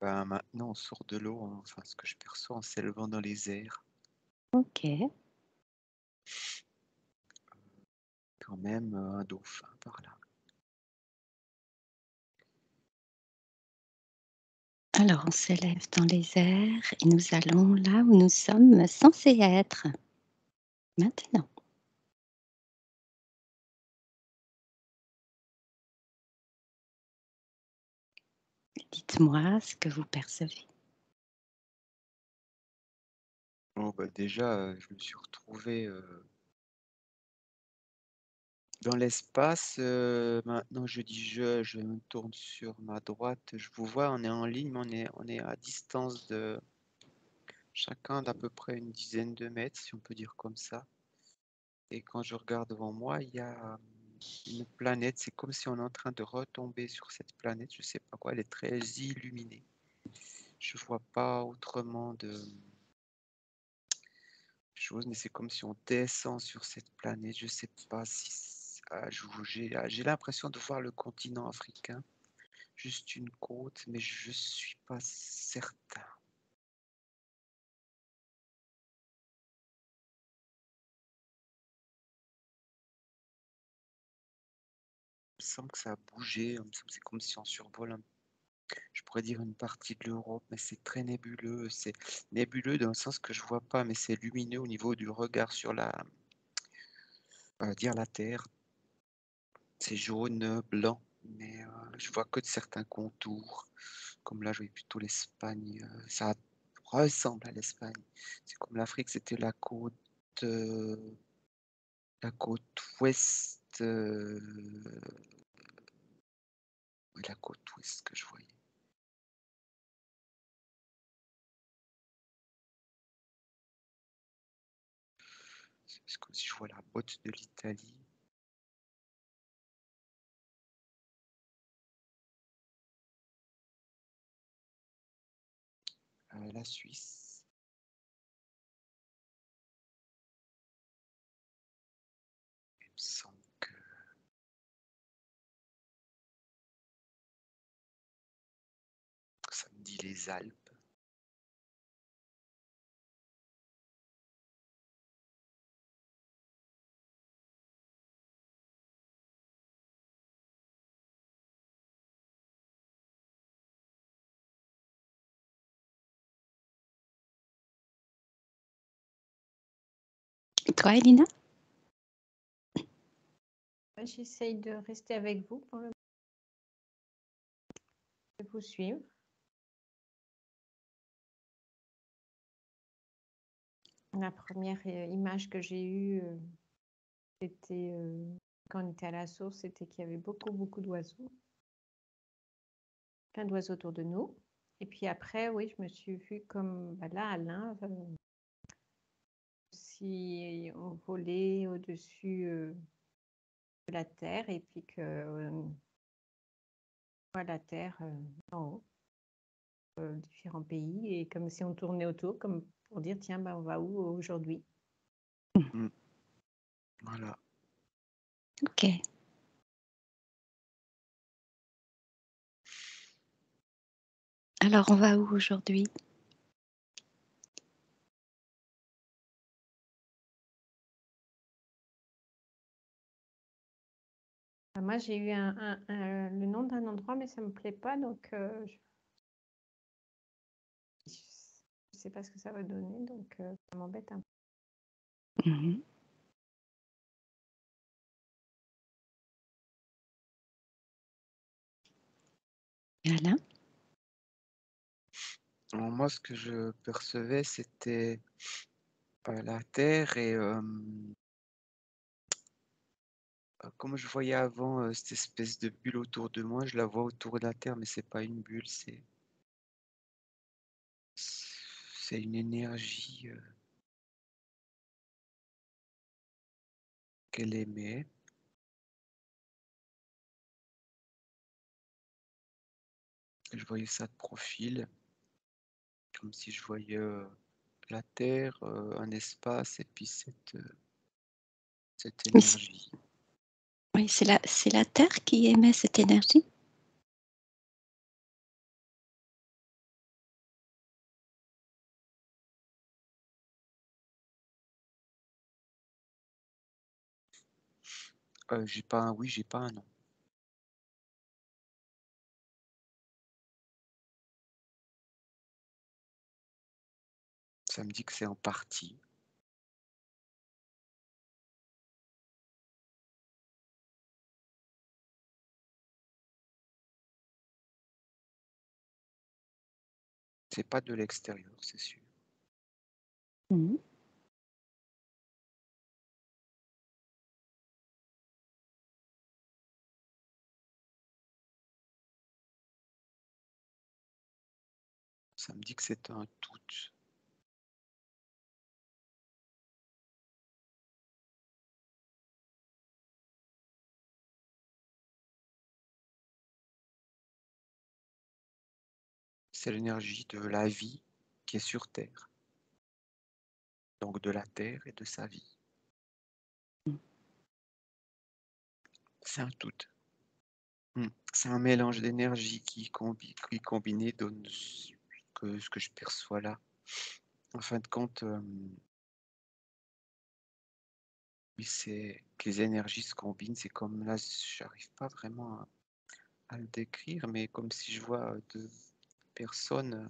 Ben, maintenant, on sort de l'eau, hein, enfin, ce que je perçois en s'élevant dans les airs. OK. Quand même, un dauphin par là. Alors, on s'élève dans les airs et nous allons là où nous sommes censés être. Maintenant. Dites-moi ce que vous percevez. Oh, bah, déjà, je me suis retrouvé, dans l'espace, maintenant je dis je me tourne sur ma droite, je vous vois, on est en ligne, mais on est à distance de chacun d'à peu près une dizaine de mètres, si on peut dire comme ça. Et quand je regarde devant moi, il y a une planète, c'est comme si on est en train de retomber sur cette planète, je sais pas quoi, elle est très illuminée. Je vois pas autrement de chose, mais c'est comme si on descend sur cette planète. Je sais pas si j'ai l'impression de voir le continent africain, juste une côte, mais je suis pas certain. Il me semble que ça a bougé, il me semble que c'est comme si on survole je pourrais dire une partie de l'Europe, mais c'est très nébuleux. C'est nébuleux dans le sens que je vois pas, mais c'est lumineux au niveau du regard sur on va dire la Terre. C'est jaune, blanc, mais je vois que de certains contours. Comme là, je voyais plutôt l'Espagne. Ça ressemble à l'Espagne. C'est comme l'Afrique, c'était euh, la côte ouest, oui, la côte ouest que je voyais. C'est comme si je vois la botte de l'Italie. La Suisse. Il me semble que ça me dit les Alpes. Et toi, Elina? J'essaye de rester avec vous pour le de vous suivre. La première image que j'ai eue, c'était quand on était à la source, c'était qu'il y avait beaucoup d'oiseaux. Plein d'oiseaux autour de nous. Et puis après, oui, je me suis vue comme là, Alain, si on volait au-dessus de la Terre et puis que voit la Terre en haut, différents pays, et comme si on tournait autour, comme pour dire, tiens, on va où aujourd'hui? Mm. Voilà. OK. Alors, on va où aujourd'hui? Moi, j'ai eu le nom d'un endroit, mais ça ne me plaît pas, donc je ne sais pas ce que ça va donner, donc ça m'embête un peu. Mmh. Et Alain? Alors moi, ce que je percevais, c'était la Terre et comme je voyais avant cette espèce de bulle autour de moi, je la vois autour de la Terre, mais c'est pas une bulle, c'est une énergie qu'elle émet. Je voyais ça de profil, comme si je voyais la Terre, un espace et puis cette Oui, énergie. oui, c'est la Terre qui émet cette énergie? J'ai pas un oui, j'ai pas un non. Ça me dit que c'est en partie. C'est pas de l'extérieur, c'est sûr. Mmh. Ça me dit que c'est un tout. C'est l'énergie de la vie qui est sur Terre. Donc de la Terre et de sa vie. C'est un tout. C'est un mélange d'énergie qui combiné donne ce que je perçois là. En fin de compte, oui, c'est que les énergies se combinent. C'est comme là, j'arrive pas vraiment à le décrire, mais comme si je vois deux personnes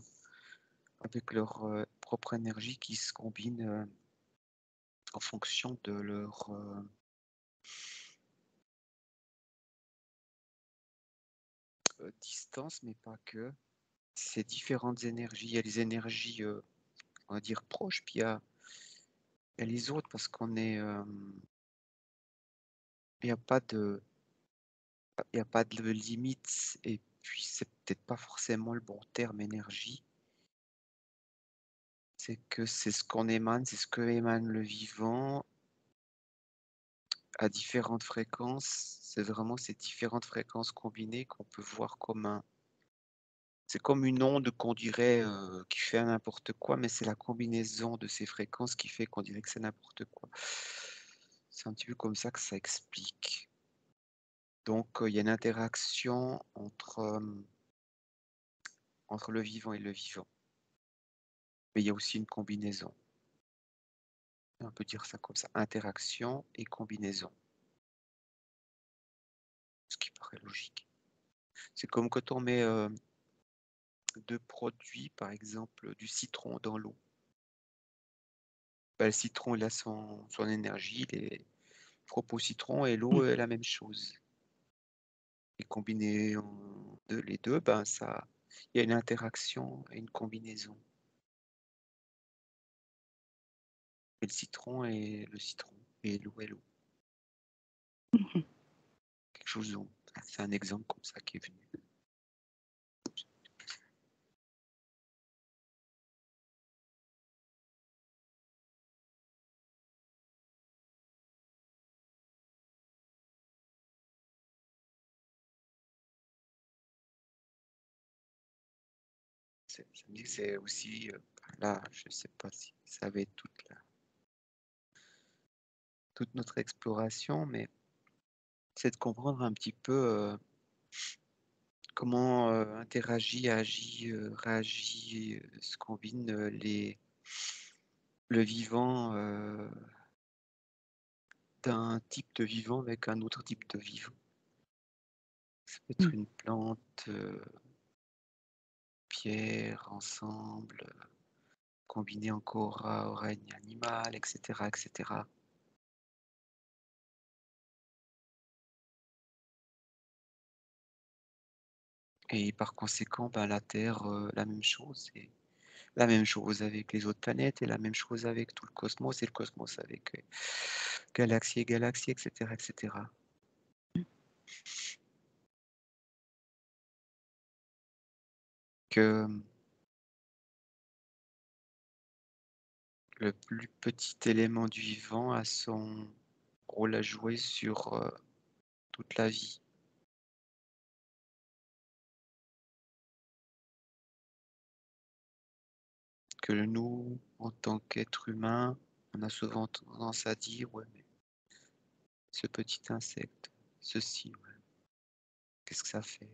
avec leur propre énergie qui se combinent en fonction de leur distance, mais pas que. C'est différentes énergies. Il y a les énergies, on va dire, proches, puis il y a les autres, parce qu'on est... il n'y a pas de... Il y a pas de limite, et puis c'est peut-être pas forcément le bon terme énergie. C'est que c'est ce qu'on émane, c'est ce que émane le vivant à différentes fréquences. C'est vraiment ces différentes fréquences combinées qu'on peut voir comme un... C'est comme une onde qu'on dirait qui fait n'importe quoi, mais c'est la combinaison de ces fréquences qui fait qu'on dirait que c'est n'importe quoi. C'est un petit peu comme ça que ça explique. Donc, il y a une interaction entre le vivant et le vivant. Mais il y a aussi une combinaison. On peut dire ça comme ça, interaction et combinaison. Ce qui paraît logique. C'est comme quand on met deux produits, par exemple du citron dans l'eau. Ben, le citron, il a son énergie, il est propre au citron, et l'eau est la même chose. Et combiner les deux, ben ça, il y a une interaction et une combinaison. Et le citron est le citron, et l'eau est l'eau. Quelque chose, c'est un exemple comme ça qui est venu. Ça me dit que c'est aussi, là, je ne sais pas si ça va être toute notre exploration, mais c'est de comprendre un petit peu comment interagit, agit, réagit, se combine le vivant d'un type de vivant avec un autre type de vivant. Ça peut être une plante, pierre, ensemble, combiné encore au règne animal, etc., etc. Et par conséquent, ben, la Terre, la même chose. Et la même chose avec les autres planètes, et la même chose avec tout le cosmos, et le cosmos avec galaxies et galaxies, etc., etc. Que le plus petit élément du vivant a son rôle à jouer sur toute la vie. Que nous, en tant qu'être humain, on a souvent tendance à dire, ouais, mais ce petit insecte, ceci, ouais, qu'est-ce que ça fait?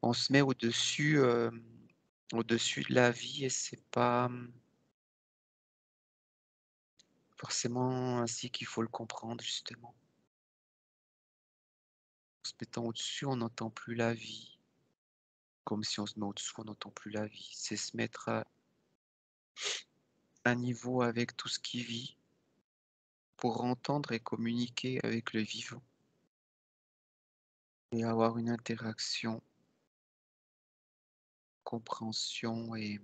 On se met au-dessus de la vie, et c'est pas forcément ainsi qu'il faut le comprendre, justement. mettant au-dessus, on n'entend plus la vie. Comme si on se met au-dessous, on n'entend plus la vie. C'est se mettre à un niveau avec tout ce qui vit pour entendre et communiquer avec le vivant et avoir une interaction, compréhension et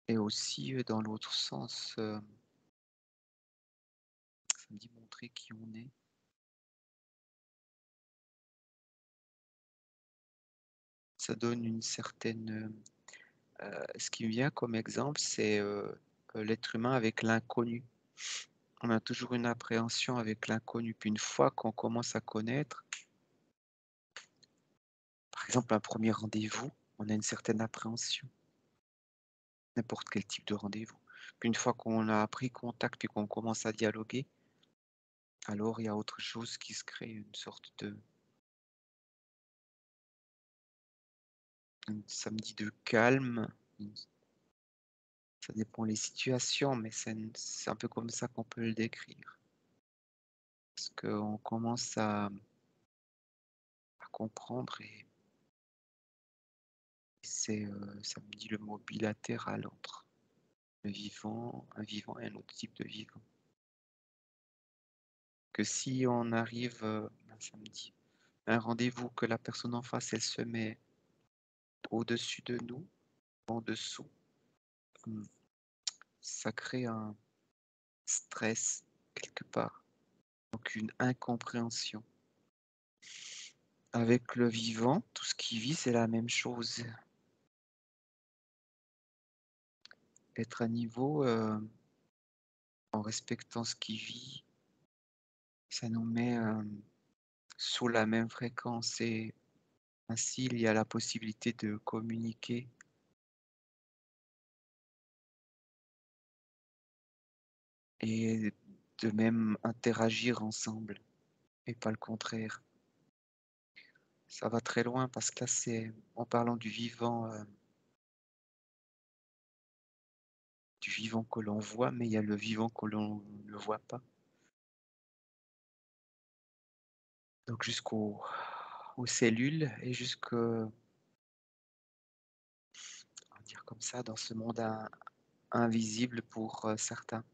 aussi dans l'autre sens, ça me dit montrer qui on est. Ça donne une certaine... ce qui me vient comme exemple, c'est l'être humain avec l'inconnu. On a toujours une appréhension avec l'inconnu. Puis une fois qu'on commence à connaître, par exemple un premier rendez-vous, on a une certaine appréhension. N'importe quel type de rendez-vous. Puis une fois qu'on a pris contact et qu'on commence à dialoguer, alors il y a autre chose qui se crée, une sorte de... Ça me dit de calme. Ça dépend des situations, mais c'est un peu comme ça qu'on peut le décrire. Parce qu'on commence à comprendre et c'est, ça me dit le mot bilatéral entre le vivant, un vivant et un autre type de vivant. Que si on arrive, ça me dit, un rendez-vous que la personne en face, elle se met au-dessus de nous, en dessous, ça crée un stress quelque part, donc une incompréhension. Avec le vivant, tout ce qui vit, c'est la même chose. Être à niveau en respectant ce qui vit, ça nous met sous la même fréquence et ainsi il y a la possibilité de communiquer et de même interagir ensemble et pas le contraire. Ça va très loin parce que là c'est en parlant du vivant que l'on voit, mais il y a le vivant que l'on ne voit pas. Donc jusqu'aux cellules et jusque, on va dire comme ça, dans ce monde invisible pour certains.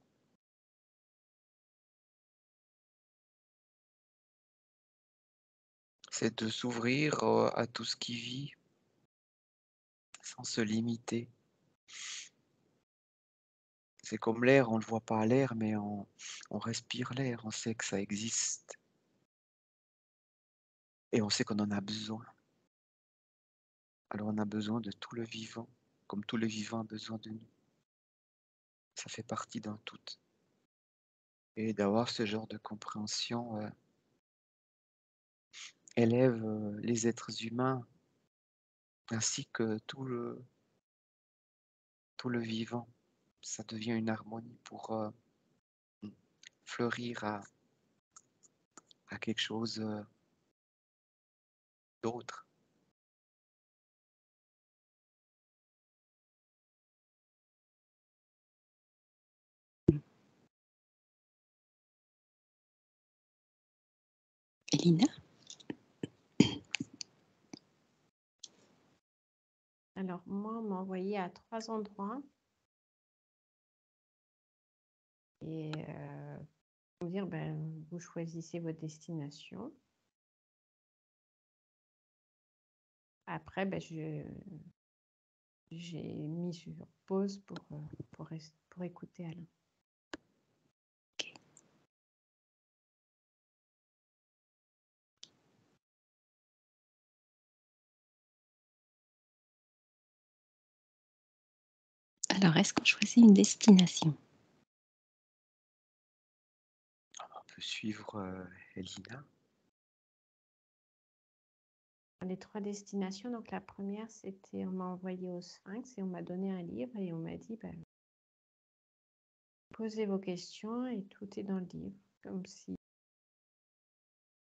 C'est de s'ouvrir à tout ce qui vit sans se limiter. C'est comme l'air, on ne le voit pas l'air, mais on respire l'air, on sait que ça existe. Et on sait qu'on en a besoin. Alors on a besoin de tout le vivant, comme tout le vivant a besoin de nous. Ça fait partie d'un tout. Et d'avoir ce genre de compréhension élève les êtres humains ainsi que tout le vivant. Ça devient une harmonie pour fleurir à quelque chose d'autre. Elina? Alors, moi, on m'a envoyé à 3 endroits. Et pour dire, vous choisissez votre destination. Après, j'ai mis sur pause pour écouter Alain. Alors, est-ce qu'on choisit une destination? On peut suivre Elina. Les 3 destinations, donc la première, c'était, on m'a envoyé au Sphinx et on m'a donné un livre et on m'a dit, posez vos questions et tout est dans le livre. Comme si,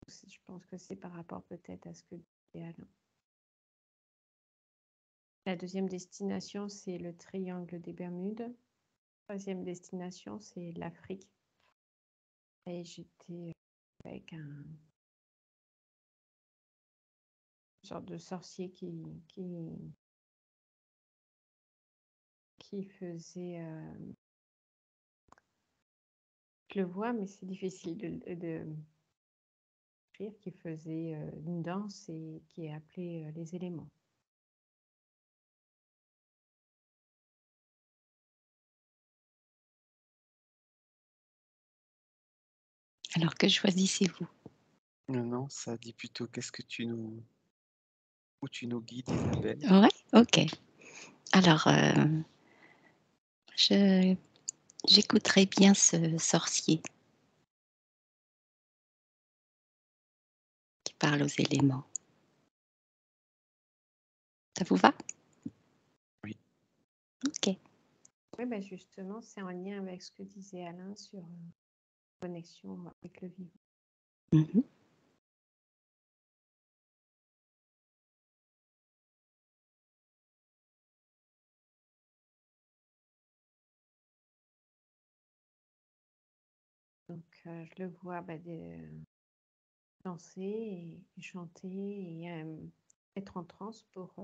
je pense que c'est par rapport peut-être à ce que disait Alain. La deuxième destination, c'est le triangle des Bermudes. Troisième destination, c'est l'Afrique. Et j'étais avec une sorte de sorcier qui faisait... je le vois, mais c'est difficile de écrire, qui faisait une danse et qui est appelée les éléments. Alors que choisissez-vous? Non, ça dit plutôt où tu nous guides, Isabelle. Ouais, ok. Alors, j'écouterai bien ce sorcier qui parle aux éléments. Ça vous va? Oui. Ok. Oui, ben justement, c'est en lien avec ce que disait Alain sur connexion avec le vivant. Mhm. Donc, je le vois danser et chanter et être en transe pour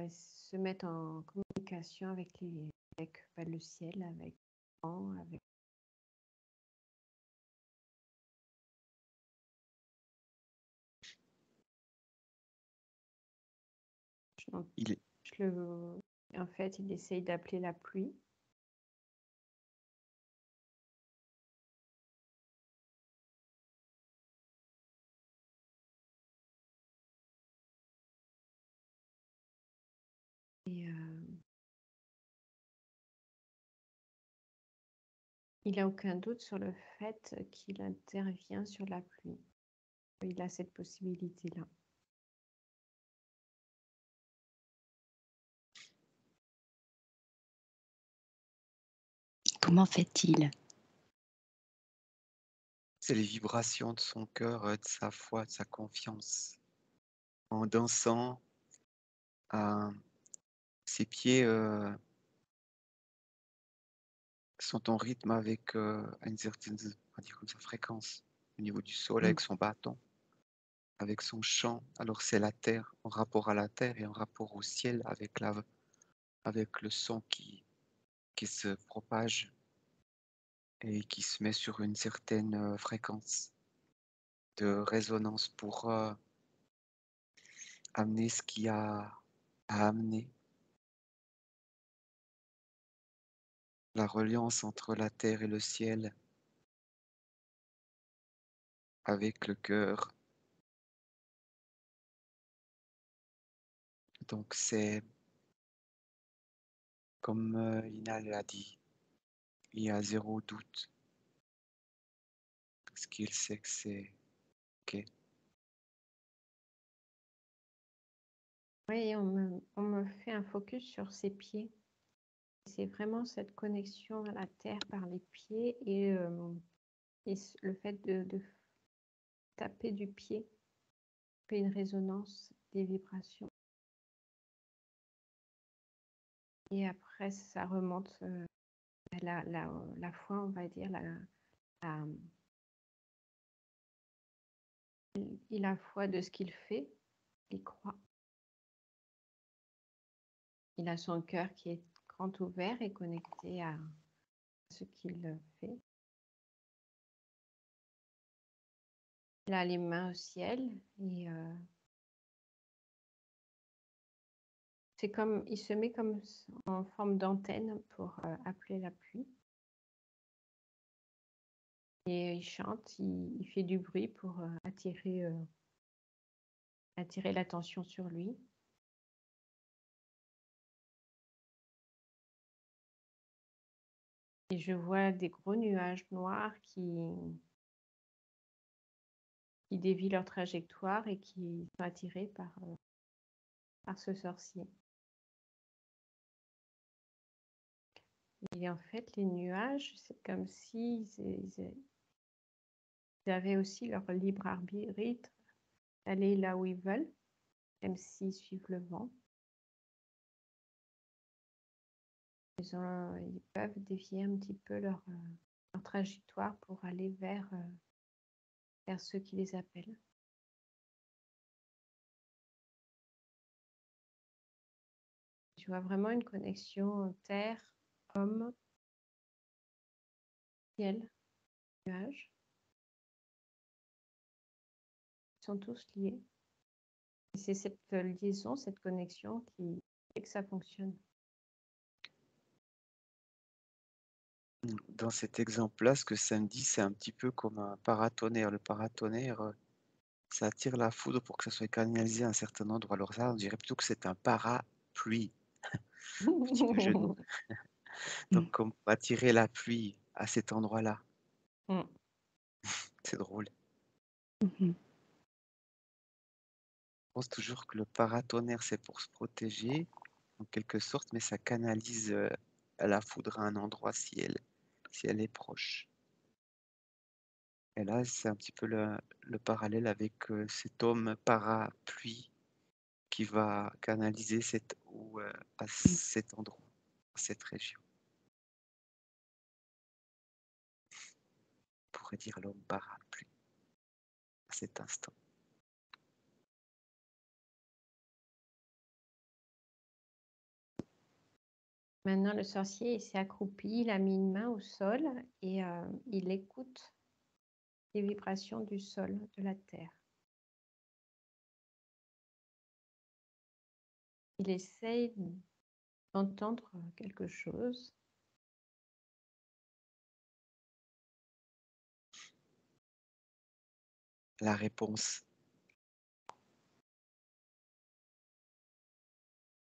se mettre en communication avec le ciel, avec le vent, avec... Il est, En fait, il essaye d'appeler la pluie. Et il n'a aucun doute sur le fait qu'il intervient sur la pluie. Il a cette possibilité-là. Comment fait-il? c'est les vibrations de son cœur, de sa foi, de sa confiance. En dansant, ses pieds sont en rythme avec une certaine, on va dire comme ça, fréquence au niveau du sol avec son bâton, avec son chant. Alors c'est la terre, en rapport à la terre et en rapport au ciel avec le son qui se propage et qui se met sur une certaine fréquence de résonance pour amener ce qu'il y a à amener. La reliance entre la terre et le ciel avec le cœur. Donc c'est comme Ina l'a dit, il y a zéro doute. Parce qu'il sait que c'est OK. Oui, on me fait un focus sur ses pieds. C'est vraiment cette connexion à la terre par les pieds et le fait de taper du pied fait une résonance des vibrations. Et après, ça remonte la foi, on va dire. Il a foi de ce qu'il fait, il croit. Il a son cœur qui est grand ouvert et connecté à ce qu'il fait. Il a les mains au ciel et c'est comme, il se met comme en forme d'antenne pour appeler la pluie. Et il chante, il fait du bruit pour attirer l'attention sur lui. Et je vois des gros nuages noirs qui dévient leur trajectoire et qui sont attirés par ce sorcier. Et en fait, les nuages, c'est comme s'ils avaient aussi leur libre arbitre d'aller là où ils veulent, même s'ils suivent le vent. Ils peuvent dévier un petit peu leur leur trajectoire pour aller vers ceux qui les appellent. Tu vois vraiment une connexion terre, homme, ciel, nuage. Ils sont tous liés. Et c'est cette liaison, cette connexion qui fait que ça fonctionne. Dans cet exemple-là, ce que ça me dit, c'est un petit peu comme un paratonnerre. Le paratonnerre, ça attire la foudre pour que ça soit canalisé à un certain endroit. Alors ça, on dirait plutôt que c'est un parapluie. Petit peu jeu de mots. Donc, comme attirer la pluie à cet endroit-là. Mm. C'est drôle. Mhm. Je pense toujours que le paratonnerre, c'est pour se protéger, en quelque sorte, mais ça canalise la foudre à un endroit si elle est proche. Et là, c'est un petit peu le parallèle avec cet homme parapluie qui va canaliser à cet endroit, à cette région. On pourrait dire l'homme parapluie à cet instant. Maintenant, le sorcier s'est accroupi, il a mis une main au sol et il écoute les vibrations du sol, de la terre. Il essaye d'entendre quelque chose. La réponse,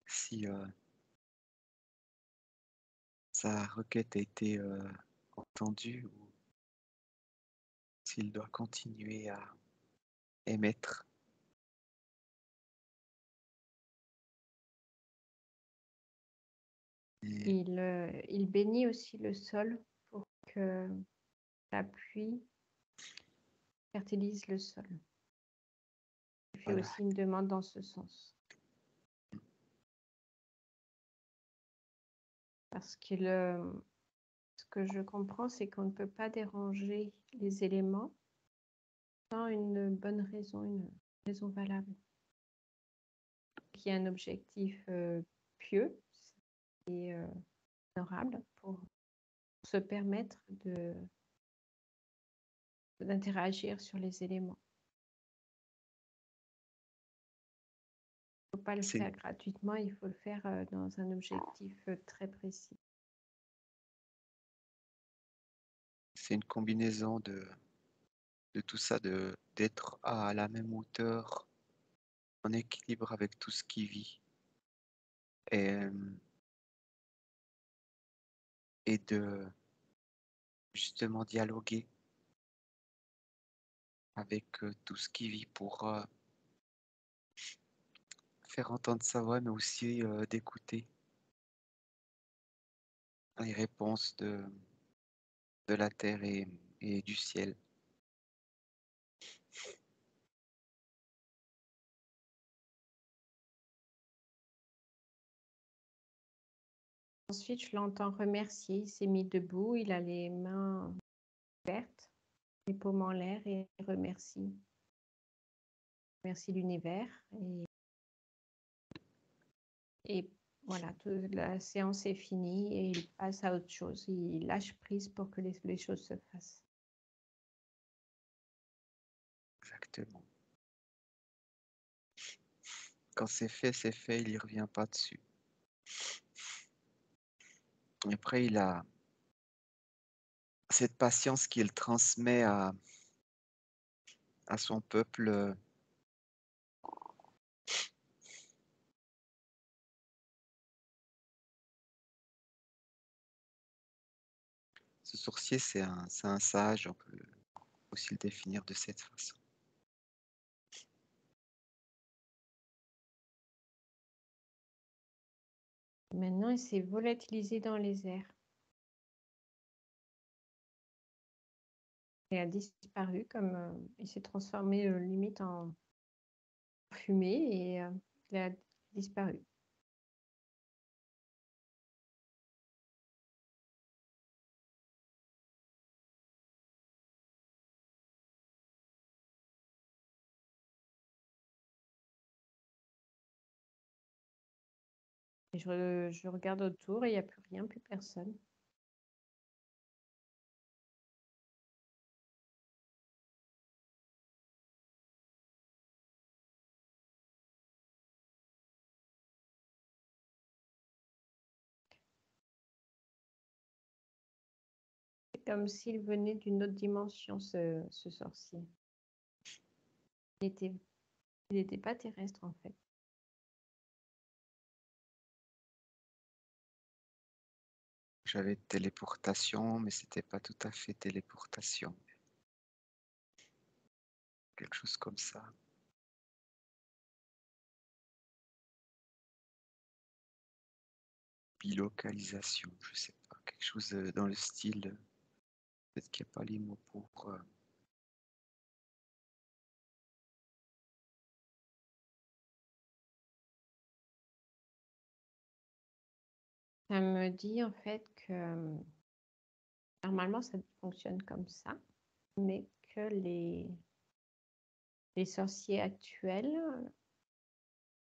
si sa requête a été entendue ou s'il doit continuer à émettre. Et Il bénit aussi le sol pour que la pluie fertilise le sol. Il fait voilà, aussi une demande dans ce sens. Parce que ce que je comprends, c'est qu'on ne peut pas déranger les éléments sans une bonne raison, une raison valable. Qui est un objectif pieux et honorable pour se permettre d'interagir sur les éléments. Il ne faut pas le faire gratuitement, il faut le faire dans un objectif très précis. c'est une combinaison de tout ça, d'être à la même hauteur, en équilibre avec tout ce qui vit, et, et de justement dialoguer avec tout ce qui vit pour faire entendre sa voix, mais aussi d'écouter les réponses de la terre et du ciel. Ensuite, je l'entends remercier. Il s'est mis debout, il a les mains ouvertes, les paumes en l'air et il remercie. Merci l'univers. Et voilà, la séance est finie et il passe à autre chose. Il lâche prise pour que les choses se fassent. Exactement. Quand c'est fait, il n'y revient pas dessus. Et après, il a cette patience qu'il transmet à son peuple. Ce sorcier, c'est un sage, on peut aussi le définir de cette façon. Maintenant, il s'est volatilisé dans les airs. Il a disparu, comme il s'est transformé limite en fumée et il a disparu. Et je regarde autour et il n'y a plus rien, plus personne. C'est comme s'il venait d'une autre dimension, ce sorcier. Il n'était pas terrestre, en fait. J'avais téléportation, mais c'était pas tout à fait téléportation. Quelque chose comme ça. Bilocalisation, je sais pas. Quelque chose dans le style. Peut-être qu'il n'y a pas les mots pour. Ça me dit, en fait, que normalement, ça fonctionne comme ça, mais que les sorciers actuels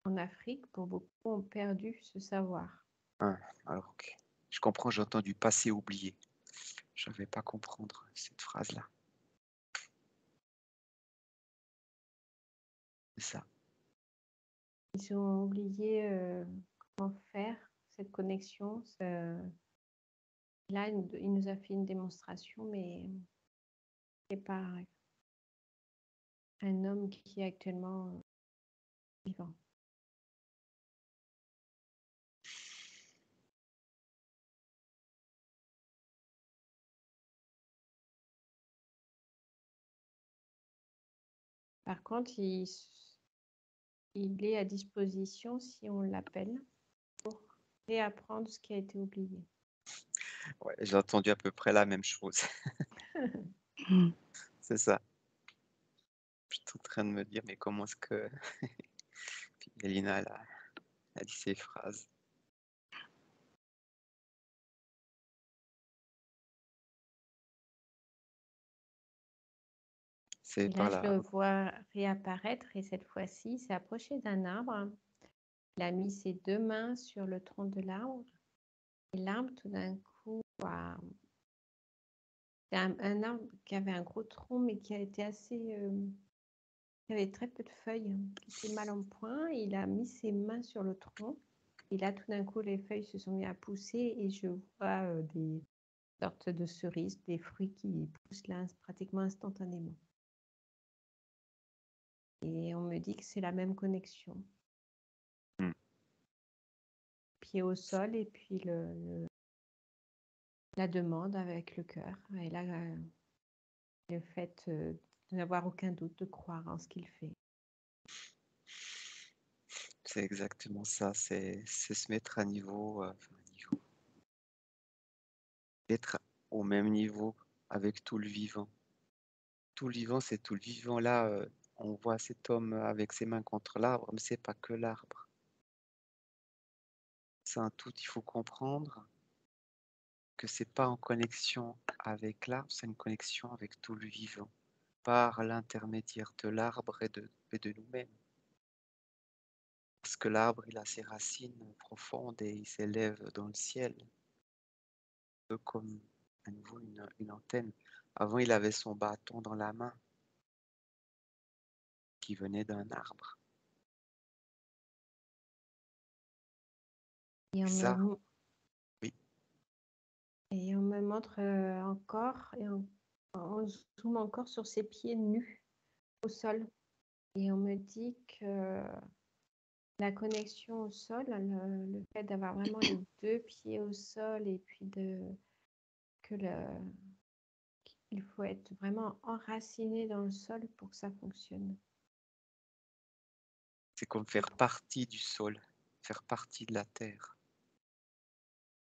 en Afrique, pour beaucoup, ont perdu ce savoir. Ah, alors, ok. Je comprends, j'ai entendu passé oublié. Je n'avais pas comprendre cette phrase-là. C'est ça. Ils ont oublié comment faire cette connexion. Là, il nous a fait une démonstration, mais c'est pas un homme qui est actuellement vivant. Par contre, il est à disposition si on l'appelle pour réapprendre ce qui a été oublié. Ouais, j'ai entendu à peu près la même chose. Mm. C'est ça. Je suis en train de me dire, mais comment est-ce que Puis Elina elle a dit ces phrases. C'est Et par là, je là. le vois réapparaître et cette fois-ci, il s'est approché d'un arbre. Il a mis ses deux mains sur le tronc de l'arbre. Et l'arbre, tout d'un coup, c'est un arbre qui avait un gros tronc, mais qui a été assez... qui avait très peu de feuilles, qui était mal en point. Il a mis ses mains sur le tronc. Et là, tout d'un coup, les feuilles se sont mis à pousser et je vois des sortes de cerises, des fruits qui poussent là pratiquement instantanément. Et on me dit que c'est la même connexion. Hmm. Pied au sol et puis la demande avec le cœur. Et là, le fait de n'avoir aucun doute, de croire en ce qu'il fait. C'est exactement ça. C'est se mettre à niveau, être au même niveau avec tout le vivant. Tout le vivant, c'est tout le vivant. Là, on voit cet homme avec ses mains contre l'arbre, mais c'est pas que l'arbre. C'est un tout. Il faut comprendre que c'est pas en connexion avec l'arbre, c'est une connexion avec tout le vivant, par l'intermédiaire de l'arbre et de nous-mêmes. Parce que l'arbre, il a ses racines profondes et il s'élève dans le ciel, un peu comme à nouveau une antenne. Avant, il avait son bâton dans la main qui venait d'un arbre. Et on Ça, me, oui, et on me montre encore, et on zoome encore sur ses pieds nus au sol. Et on me dit que la connexion au sol, le fait d'avoir vraiment les deux pieds au sol et puis il faut être vraiment enraciné dans le sol pour que ça fonctionne. c'est comme faire partie du sol, faire partie de la terre,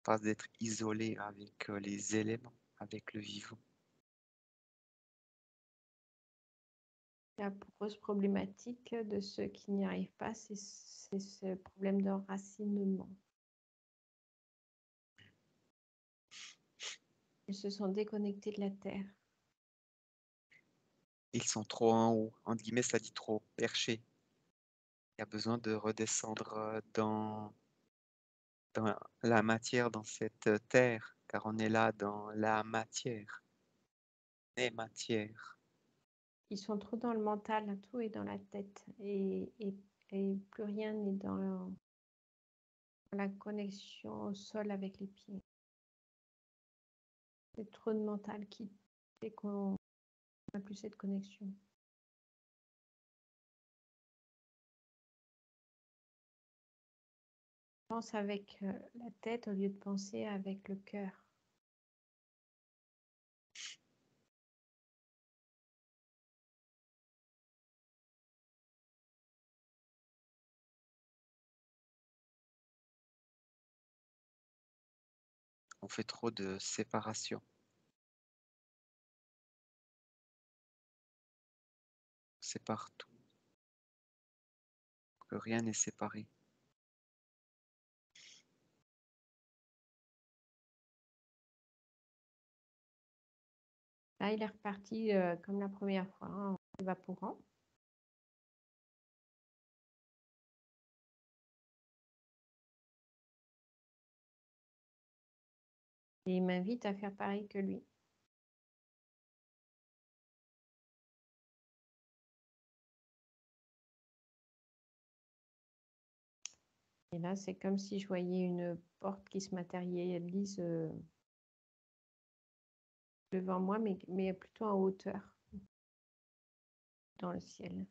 pas d'être isolé avec les éléments, avec le vivant. La grosse problématique de ceux qui n'y arrivent pas, c'est ce problème d'enracinement. Ils se sont déconnectés de la terre. Ils sont trop en haut, entre guillemets, ça dit trop perché. Il y a besoin de redescendre dans dans la matière, dans cette terre, car on est là dans la matière, les matières. Ils sont trop dans le mental, tout est dans la tête et plus rien n'est dans la connexion au sol avec les pieds. C'est trop de mental qui fait qu'on n'a plus cette connexion. Pense avec la tête au lieu de penser avec le cœur. On fait trop de séparation. On sépare tout. Que rien n'est séparé. Là, il est reparti comme la première fois, hein, en évaporant. Et il m'invite à faire pareil que lui. Et là, c'est comme si je voyais une porte qui se matérialise devant moi, mais plutôt en hauteur, dans le ciel.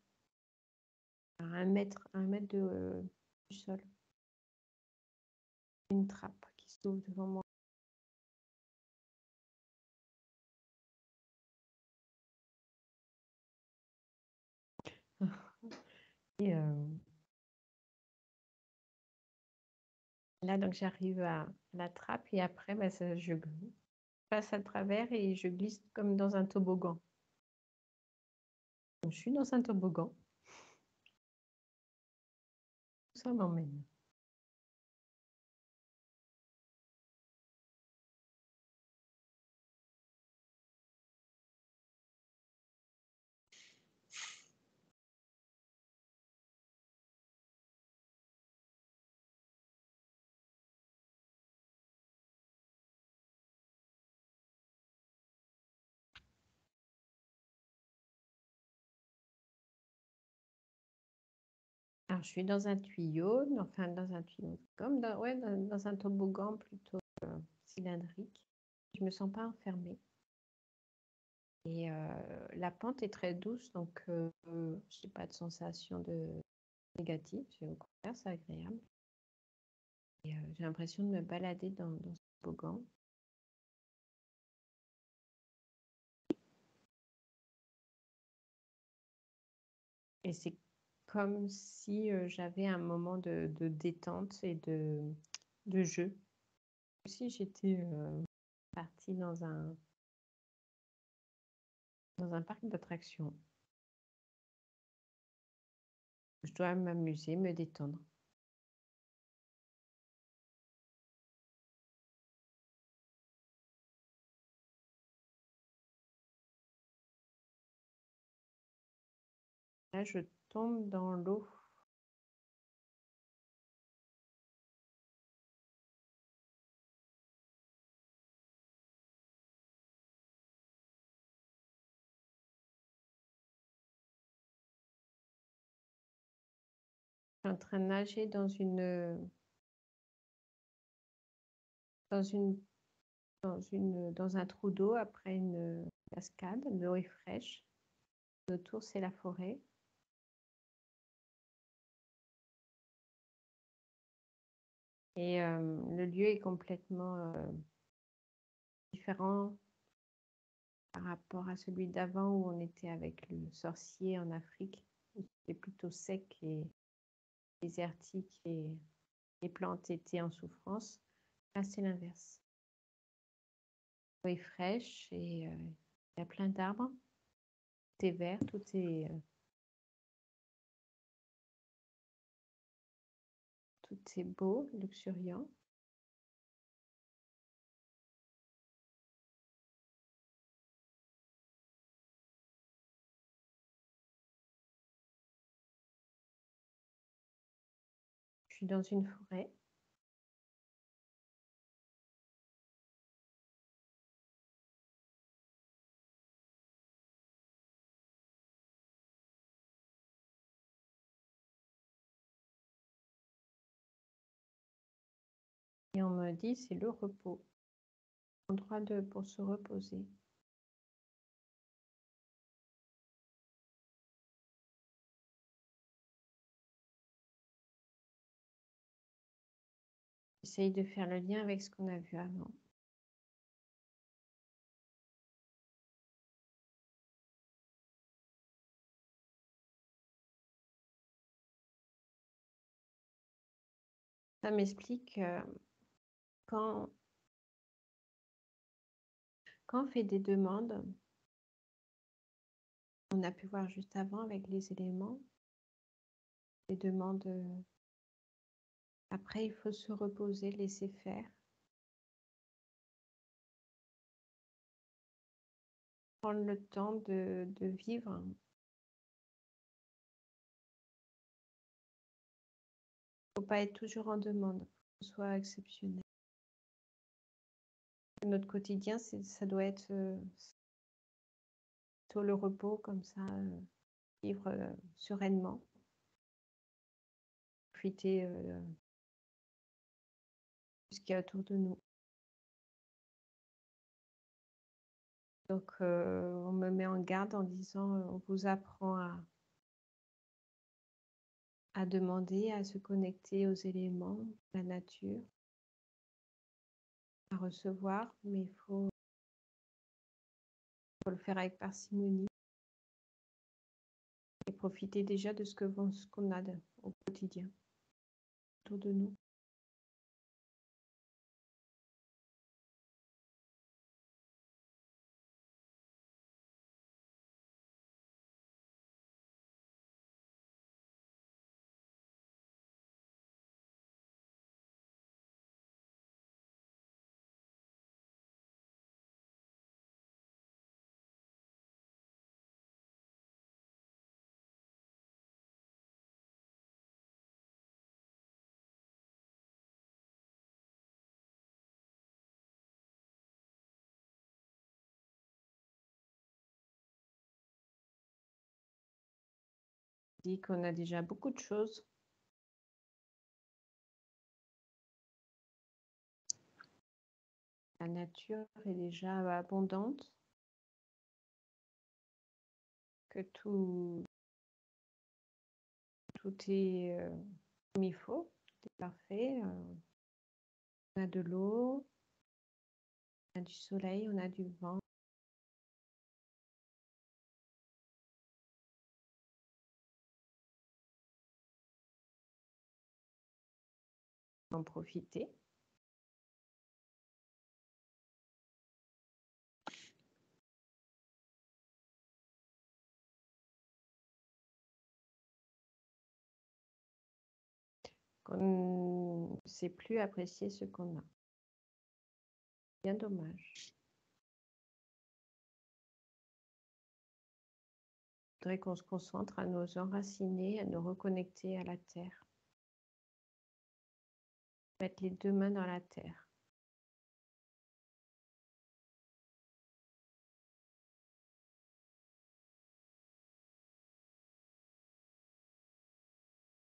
À 1 mètre du sol. Une trappe qui s'ouvre devant moi. Et là, donc j'arrive à la trappe et après, bah, je passe à travers et je glisse comme dans un toboggan. Donc, je suis dans un toboggan. Ça m'emmène. Alors, je suis dans un tuyau, enfin dans un tuyau, comme dans un toboggan plutôt cylindrique. Je ne me sens pas enfermée. Et la pente est très douce, donc je n'ai pas de sensation négative. Au contraire, c'est agréable. Et j'ai l'impression de me balader dans ce toboggan. Et c'est comme si j'avais un moment de détente et de jeu. Comme si j'étais partie dans un parc d'attractions. Je dois m'amuser, me détendre. Là, je tombe dans l'eau. Je suis en train de nager dans un trou d'eau après une cascade. L'eau est fraîche. Autour, c'est la forêt. Et le lieu est complètement différent par rapport à celui d'avant où on était avec le sorcier en Afrique. C'était plutôt sec et désertique et les plantes étaient en souffrance. Là, c'est l'inverse. L'eau est fraîche et il y a plein d'arbres. Tout est vert, tout est beau, luxuriant. Je suis dans une forêt. Et on me dit c'est le repos, endroit pour se reposer. Essaye de faire le lien avec ce qu'on a vu avant. Ça m'explique quand on fait des demandes, on a pu voir juste avant avec les éléments, des demandes. Après, il faut se reposer, laisser faire. Prendre le temps de vivre. Il ne faut pas être toujours en demande, il faut que ce soit exceptionnel. Notre quotidien, ça doit être plutôt le repos, comme ça, vivre sereinement, profiter de ce qu'il y a autour de nous. Donc, on me met en garde en disant, on vous apprend à demander, à se connecter aux éléments, à la nature, à recevoir, mais il faut le faire avec parcimonie et profiter déjà de ce qu'on a au quotidien autour de nous. On dit qu'on a déjà beaucoup de choses. La nature est déjà abondante, que tout est comme il faut, tout est parfait. On a de l'eau, on a du soleil, on a du vent. En profiter. On ne sait plus apprécier ce qu'on a. Bien dommage. Il faudrait qu'on se concentre à nous enraciner, à nous reconnecter à la terre. Mettre les deux mains dans la terre.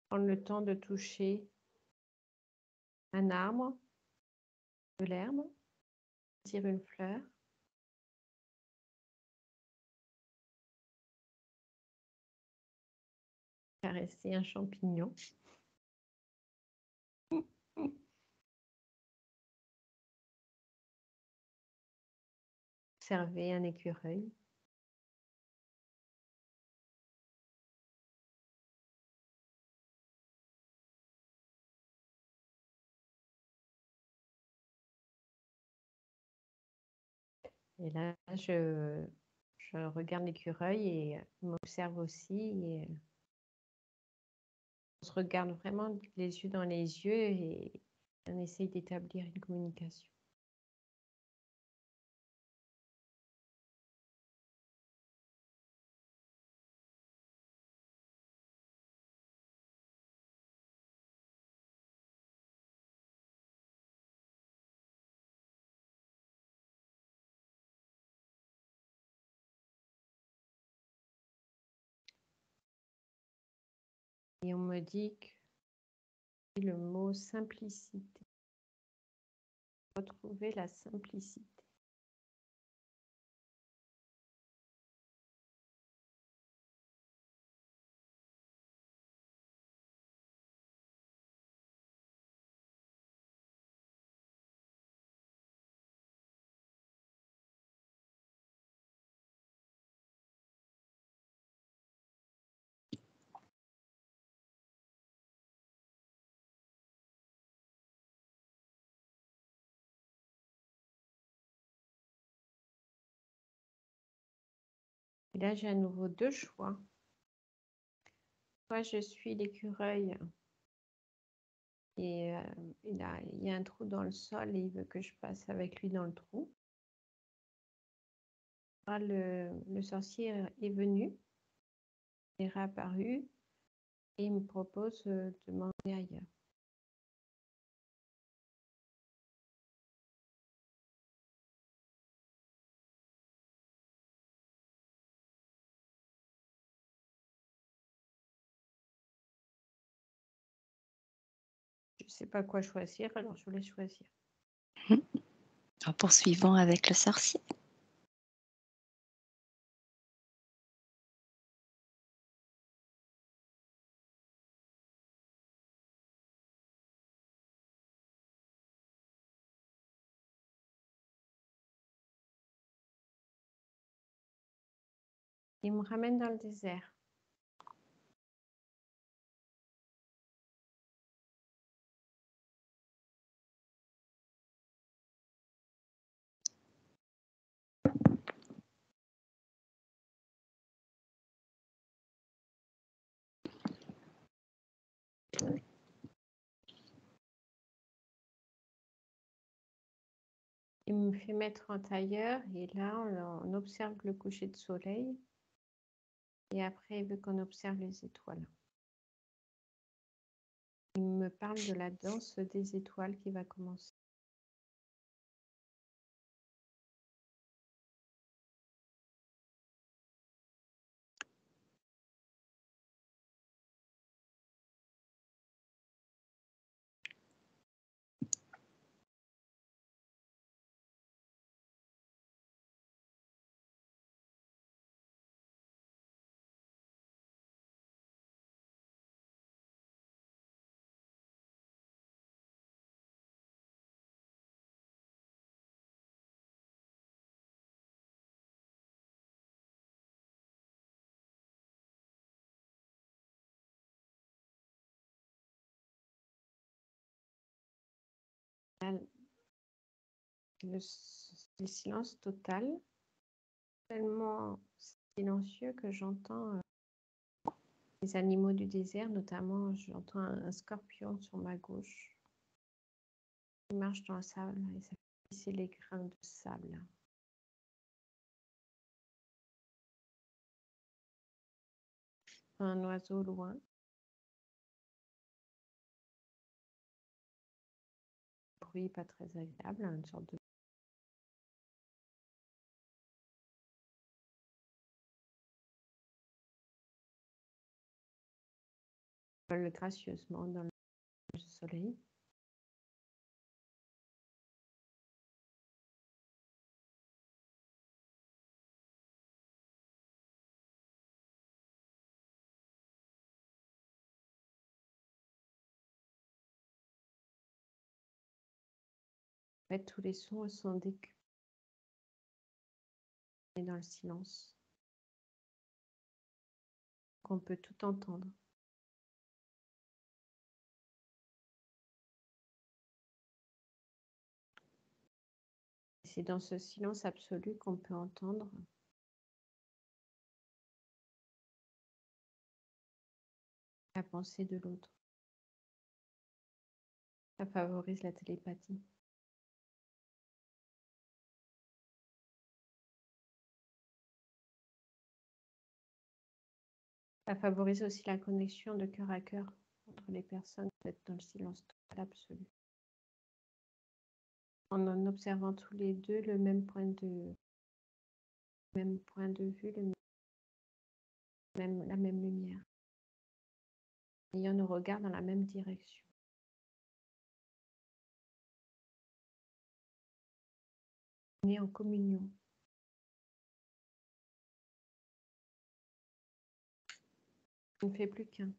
Prendre le temps de toucher un arbre, de l'herbe, sentir une fleur. Caresser un champignon. Observer un écureuil. Et là, je regarde l'écureuil et m'observe aussi. Et on se regarde vraiment les yeux dans les yeux et on essaye d'établir une communication. Et on me dit que le mot simplicité. retrouver la simplicité. Et là, j'ai à nouveau deux choix. Soit je suis l'écureuil et il y a un trou dans le sol et il veut que je passe avec lui dans le trou. Soit le sorcier est venu, est réapparu et il me propose de m'emmener ailleurs. Je ne sais pas quoi choisir, alors je voulais choisir. En poursuivant avec le sorcier. Il me ramène dans le désert. Il me fait mettre en tailleur et là, on observe le coucher de soleil. Et après, il veut qu'on observe les étoiles. Il me parle de la danse des étoiles qui va commencer. Le silence total, tellement silencieux que j'entends les animaux du désert, notamment j'entends un scorpion sur ma gauche. Il marche dans le sable et ça fait glisser les grains de sable. Un oiseau loin. Bruit pas très agréable, une sorte de vole gracieusement dans le soleil. En fait, tous les sons sont décuplés dans le silence. Qu'on peut tout entendre. C'est dans ce silence absolu qu'on peut entendre la pensée de l'autre. Ça favorise la télépathie. Ça favorise aussi la connexion de cœur à cœur entre les personnes, d'être dans le silence total absolu. En observant tous les deux le même point de vue, la même lumière. Ayant nos regards dans la même direction. On est en communion. On ne fait plus qu'un.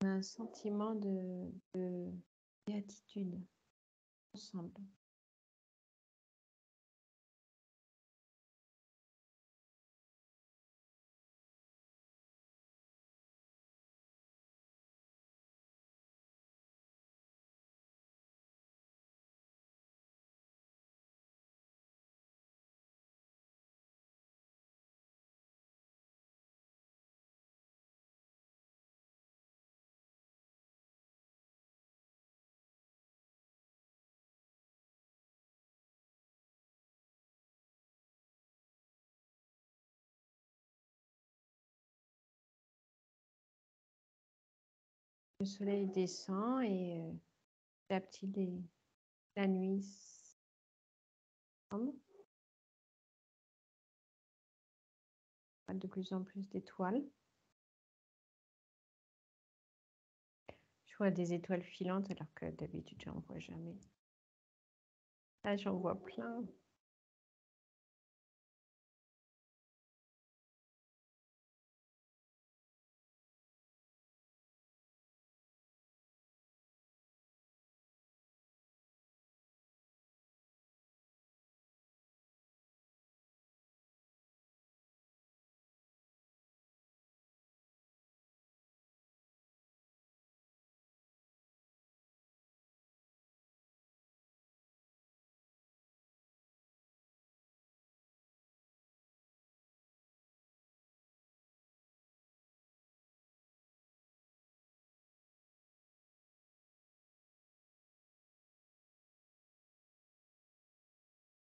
On a un sentiment de béatitude ensemble. Le soleil descend et petit à petit la nuit sombre. On voit de plus en plus d'étoiles. Je vois des étoiles filantes alors que d'habitude j'en vois jamais. Là j'en vois plein.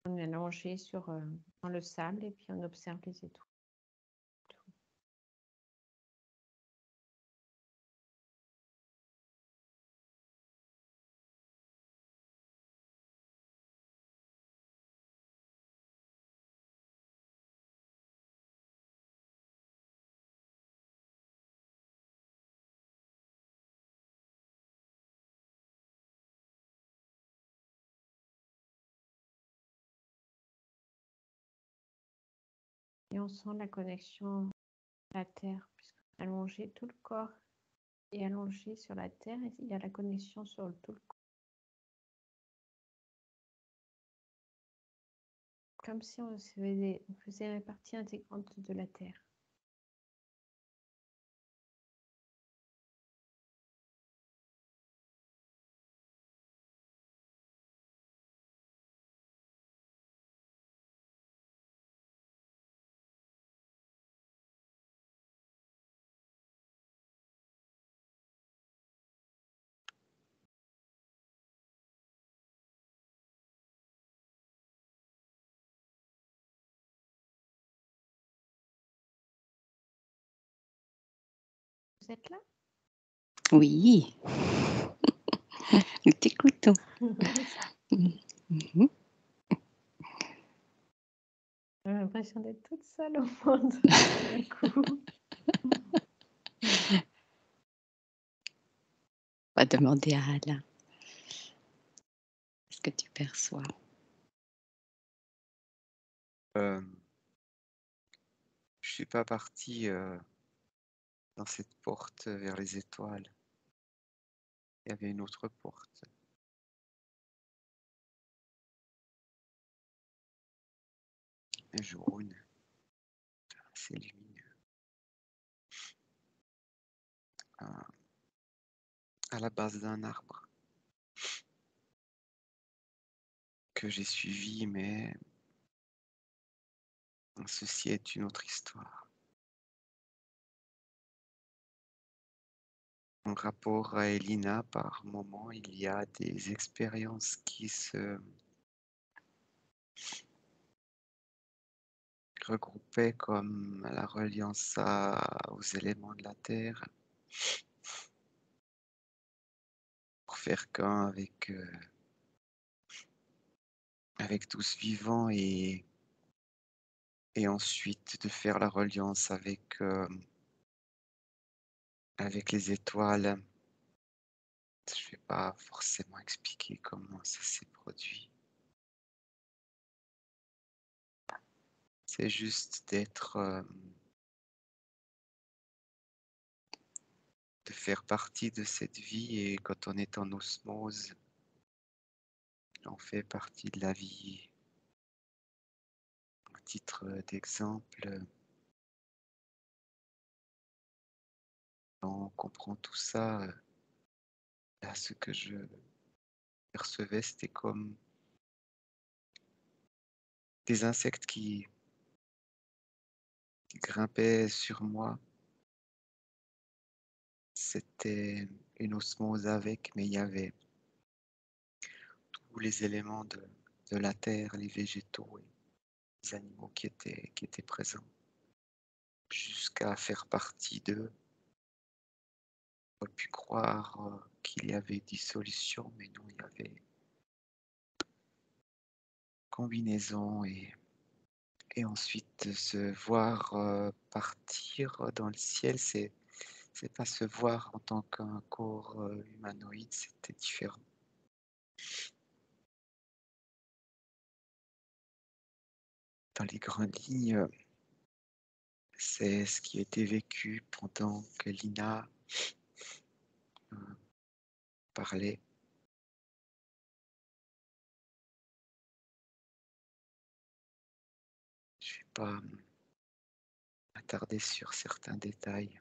On est allongé dans le sable et puis on observe les étoiles. Et on sent la connexion à la terre, puisqu'on est allongé, tout le corps est allongé sur la terre et il y a la connexion sur tout le corps. Comme si on faisait partie intégrante de la terre. Vous êtes là? Oui. Nous t'écoutons. Mhm. J'ai l'impression d'être toute seule au monde d'un coup. On va demander à Alain. Qu'est-ce que tu perçois? Je suis pas parti dans cette porte vers les étoiles. Il y avait une autre porte. Un jaune, assez lumineux. À la base d'un arbre que j'ai suivi, mais ceci est une autre histoire. En rapport à Elina, par moment, il y a des expériences qui se regroupaient comme la reliance aux éléments de la Terre pour faire qu'un avec tout ce vivant et ensuite de faire la reliance avec les étoiles Je vais pas forcément expliquer comment ça s'est produit. C'est juste de faire partie de cette vie, et quand on est en osmose, on fait partie de la vie. À titre d'exemple, quand on comprend tout ça, là, ce que je percevais, c'était comme des insectes qui grimpaient sur moi. C'était une osmose avec, mais il y avait tous les éléments de la terre, les végétaux et les animaux qui étaient présents, jusqu'à faire partie d'eux. On aurait pu croire qu'il y avait dissolution, mais non, il y avait combinaison, et ensuite se voir partir dans le ciel, c'est pas se voir en tant qu'un corps humanoïde, c'était différent. Dans les grandes lignes, c'est ce qui a été vécu pendant que Lina euh, parlait. Je ne vais pas m'attarder sur certains détails.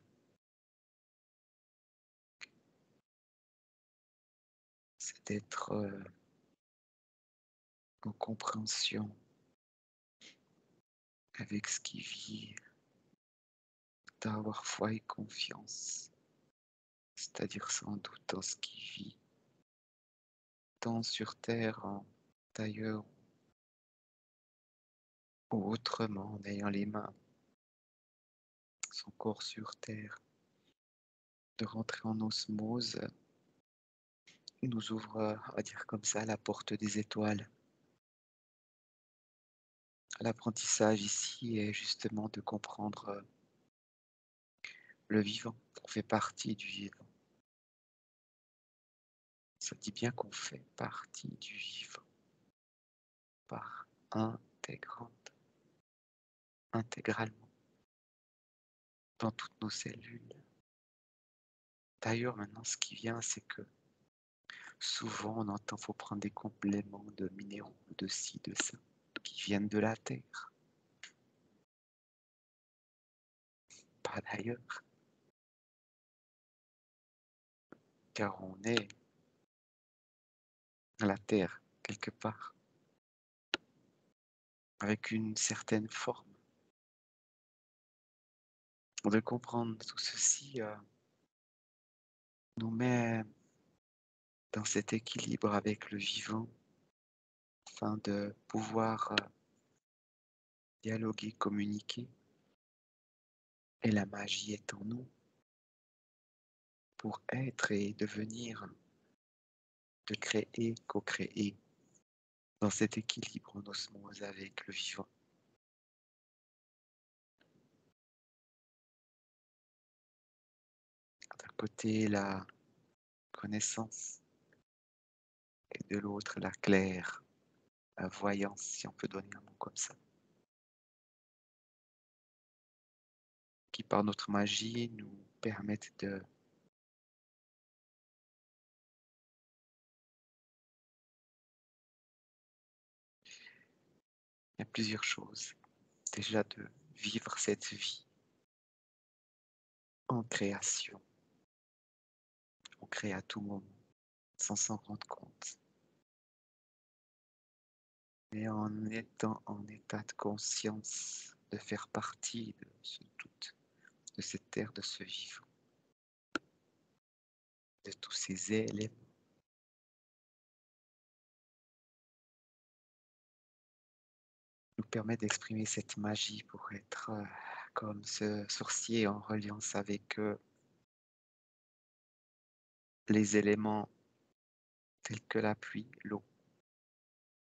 C'est d'être en compréhension avec ce qui vit, d'avoir foi et confiance, c'est-à-dire sans doute dans ce qui vit, tant sur terre, d'ailleurs, ou autrement, en ayant les mains, son corps sur terre, de rentrer en osmose, nous ouvre, on va dire comme ça, la porte des étoiles. L'apprentissage ici est justement de comprendre le vivant. On fait partie du vivant. Ça dit bien qu'on fait partie du vivant, par intégrante, intégralement, dans toutes nos cellules. D'ailleurs, maintenant, ce qui vient, c'est que souvent, on entend qu'il faut prendre des compléments de minéraux, de ci, de ça, qui viennent de la Terre. Pas d'ailleurs, car on est à la Terre, quelque part, avec une certaine forme. De comprendre tout ceci nous met dans cet équilibre avec le vivant, afin de pouvoir dialoguer, communiquer. Et la magie est en nous pour être et devenir, de créer, co-créer dans cet équilibre en osmose avec le vivant. D'un côté, la connaissance, et de l'autre, la claire, la voyance, si on peut donner un mot comme ça, qui par notre magie nous permettent de il y a plusieurs choses. Déjà de vivre cette vie en création. On crée à tout moment, sans s'en rendre compte. Mais en étant en état de conscience, de faire partie de ce tout, de cette terre, de ce vivant, de tous ces éléments. Nous permet d'exprimer cette magie pour être comme ce sorcier en reliance avec les éléments tels que la pluie, l'eau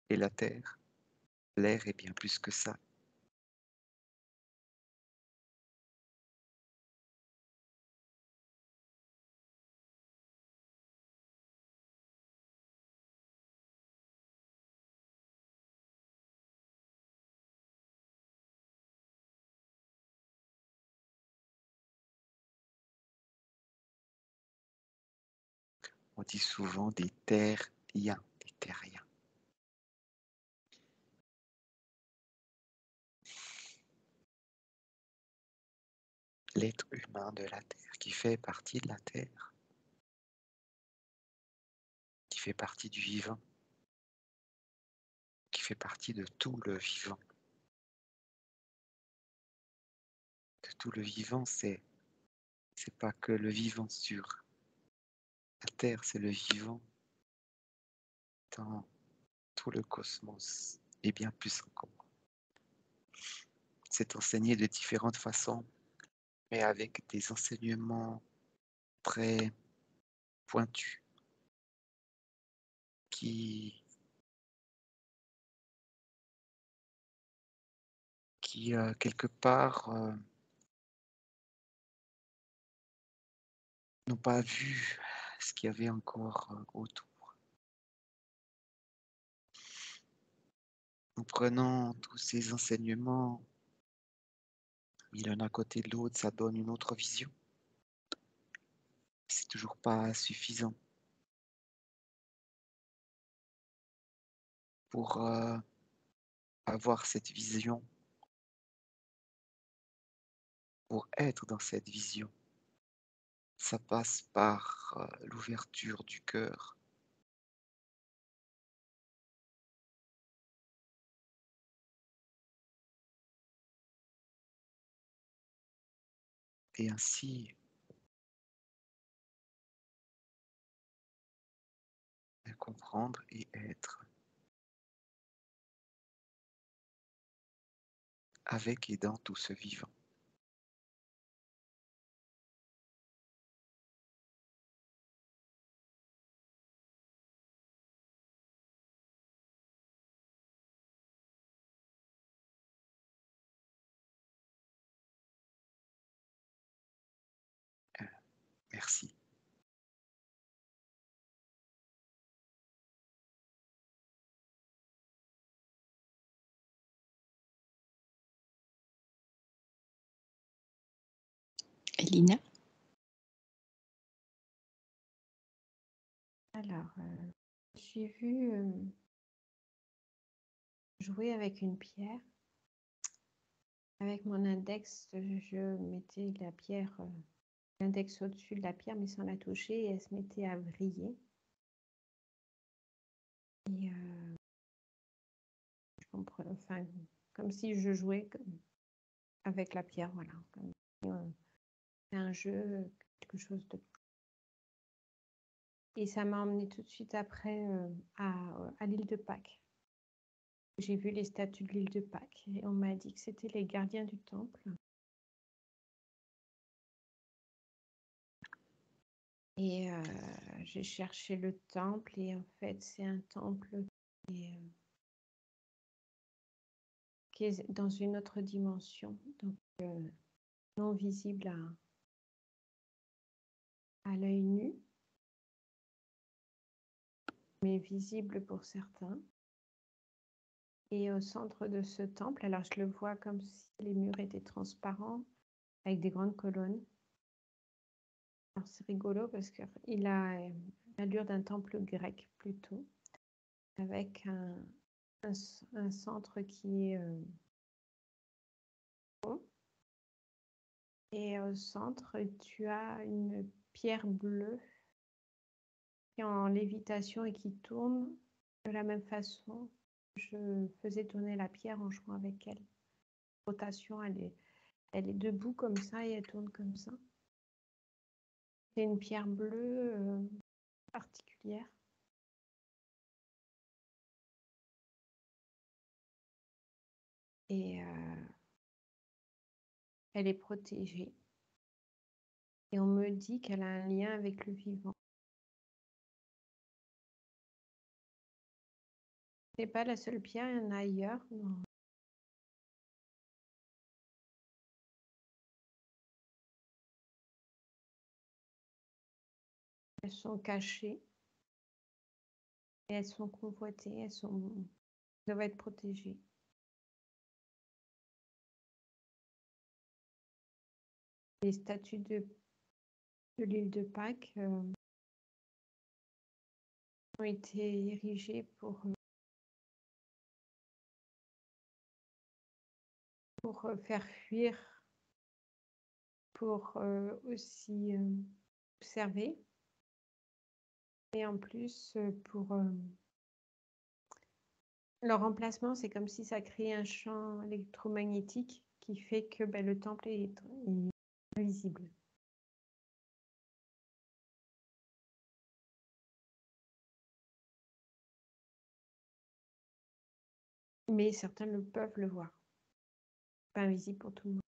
et la terre. L'air est bien plus que ça. On dit souvent des terriens, des terriens. L'être humain de la Terre, qui fait partie de la Terre, qui fait partie du vivant, qui fait partie de tout le vivant. De tout le vivant, c'est pas que le vivant sur la Terre, c'est le vivant dans tout le cosmos et bien plus encore. C'est enseigné de différentes façons, mais avec des enseignements très pointus qui quelque part n'ont pas vu ce qu'il y avait encore autour. En prenant tous ces enseignements, mis l'un à côté de l'autre, ça donne une autre vision. C'est toujours pas suffisant pour avoir cette vision, pour être dans cette vision. Ça passe par l'ouverture du cœur. Et ainsi, de comprendre et être avec et dans tout ce vivant. Merci. Elina? Alors, j'ai vu jouer avec une pierre. Avec mon index, je mettais la pierre, l'index au-dessus de la pierre, mais sans la toucher, et elle se mettait à vriller. Et je comprends, enfin, comme si je jouais avec la pierre, voilà. Comme si, c'est un jeu, quelque chose de. Et ça m'a emmené tout de suite après à l'île de Pâques. J'ai vu les statues de l'île de Pâques et on m'a dit que c'était les gardiens du temple. Et j'ai cherché le temple et en fait c'est un temple qui est dans une autre dimension, donc non visible à l'œil nu, mais visible pour certains. Et au centre de ce temple, alors je le vois comme si les murs étaient transparents, avec des grandes colonnes. Alors c'est rigolo parce qu'il a l'allure d'un temple grec plutôt, avec un centre qui est rond. Et au centre, tu as une pierre bleue qui est en lévitation et qui tourne de la même façon. Je faisais tourner la pierre en jouant avec elle. Rotation, elle est debout comme ça et elle tourne comme ça. C'est une pierre bleue particulière. Et elle est protégée. Et on me dit qu'elle a un lien avec le vivant. C'est pas la seule pierre, il y en a ailleurs. Non. Elles sont cachées et elles sont convoitées, elles doivent être protégées. Les statues de l'île de Pâques, ont été érigés pour faire fuir, pour aussi observer. Et en plus, pour leur emplacement, c'est comme si ça créait un champ électromagnétique qui fait que le temple est invisible. Mais certains peuvent le voir. Pas invisible pour tout le monde.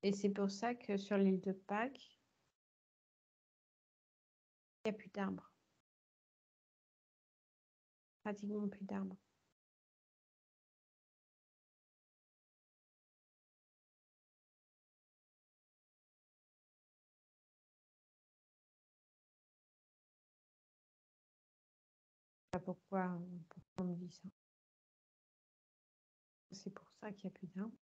Et c'est pour ça que sur l'île de Pâques, il n'y a plus d'arbres. Pratiquement plus d'arbres. Pourquoi on me dit ça? C'est pour ça qu'il n'y a plus d'arbres.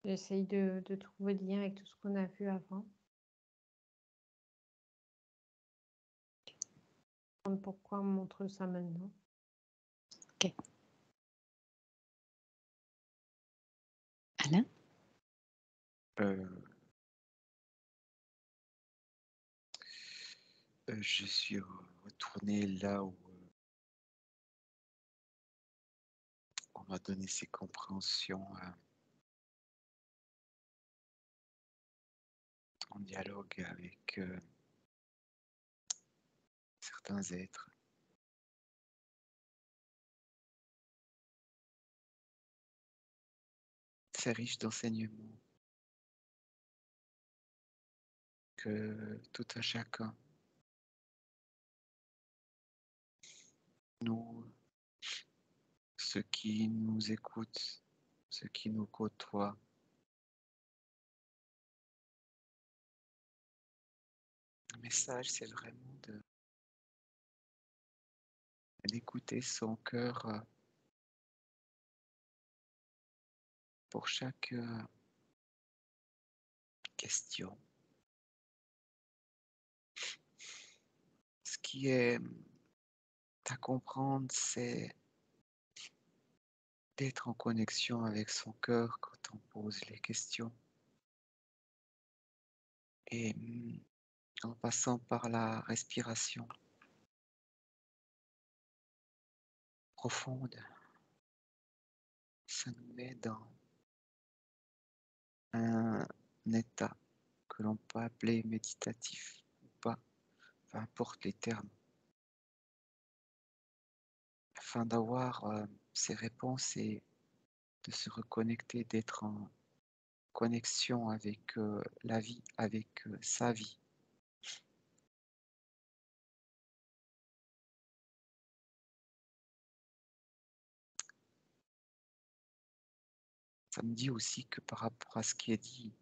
J'essaye de trouver le lien avec tout ce qu'on a vu avant. Pourquoi on montre ça maintenant? Ok. Alain? Je suis retourné là où on m'a donné ses compréhensions en dialogue avec certains êtres. C'est riche d'enseignements que tout un chacun, nous, ceux qui nous écoutent, ceux qui nous côtoient, le message, c'est vraiment d'écouter son cœur pour chaque question. Ce qui est à comprendre, c'est d'être en connexion avec son cœur quand on pose les questions. Et en passant par la respiration profonde, ça nous met dans un état que l'on peut appeler méditatif ou pas, peu importe les termes, afin d'avoir ces réponses et de se reconnecter, d'être en connexion avec la vie, avec sa vie. Ça me dit aussi que par rapport à ce qui est dit,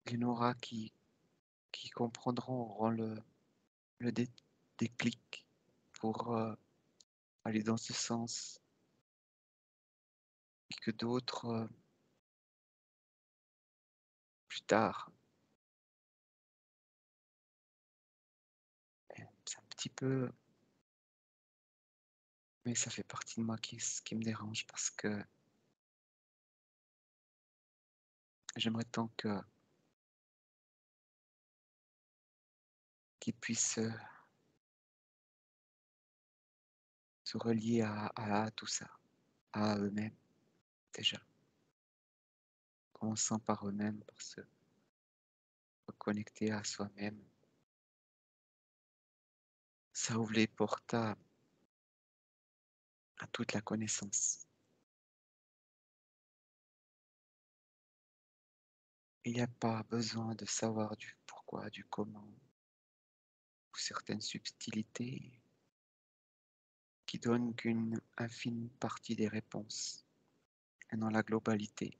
il y en aura qui comprendront, auront le déclic pour aller dans ce sens, et que d'autres, plus tard, c'est un petit peu, mais ça fait partie de moi qui me dérange parce que j'aimerais tant qu'ils puissent se relier à tout ça, à eux-mêmes déjà. commençant par eux-mêmes, par se reconnecter à soi-même. Ça ouvre les portes à toute la connaissance. Il n'y a pas besoin de savoir du pourquoi, du comment, ou certaines subtilités qui donnent qu'une infime partie des réponses, et non la globalité,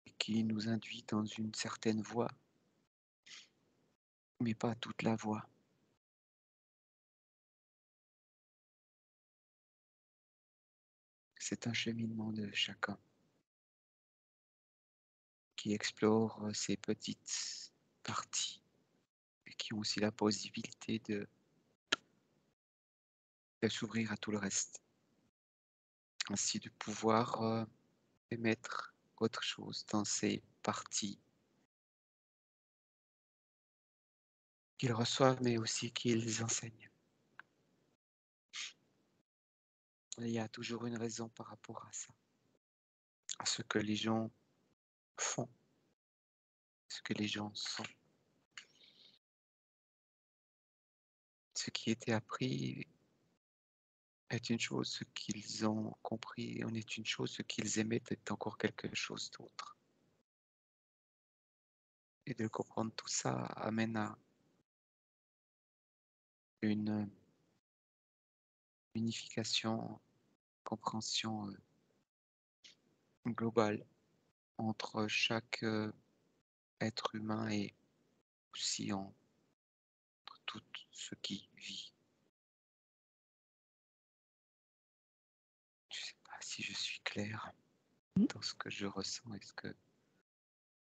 et qui nous induit dans une certaine voie, mais pas toute la voie. C'est un cheminement de chacun qui explore ces petites parties et qui ont aussi la possibilité de s'ouvrir à tout le reste. Ainsi de pouvoir émettre autre chose dans ces parties qu'ils reçoivent mais aussi qu'ils enseignent. Il y a toujours une raison par rapport à ça, à ce que les gens font, ce que les gens sont. Ce qui était appris est une chose, ce qu'ils ont compris en est une chose, ce qu'ils émettent est encore quelque chose d'autre. Et de comprendre tout ça amène à une unification, compréhension globale entre chaque être humain et aussi entre tout ce qui vit. Je ne sais pas si je suis clair dans ce que je ressens et ce que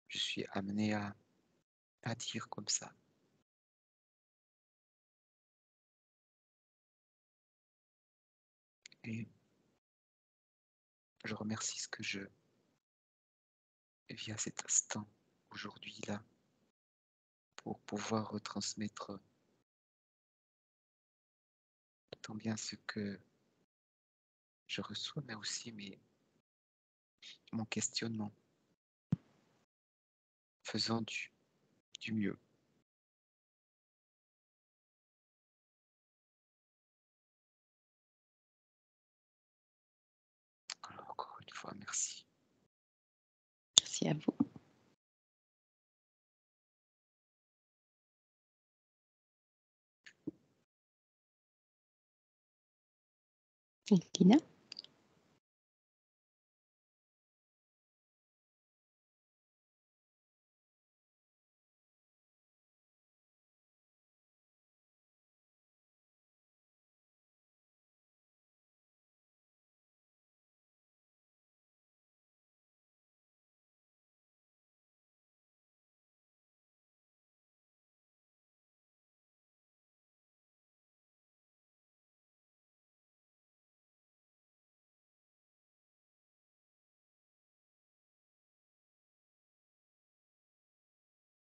je suis amené à dire comme ça. Et je remercie ce que je vis à cet instant, aujourd'hui, là, pour pouvoir retransmettre tant bien ce que je reçois, mais aussi mon questionnement, faisant du mieux. Alors, encore une fois, merci. Merci à vous. Lina?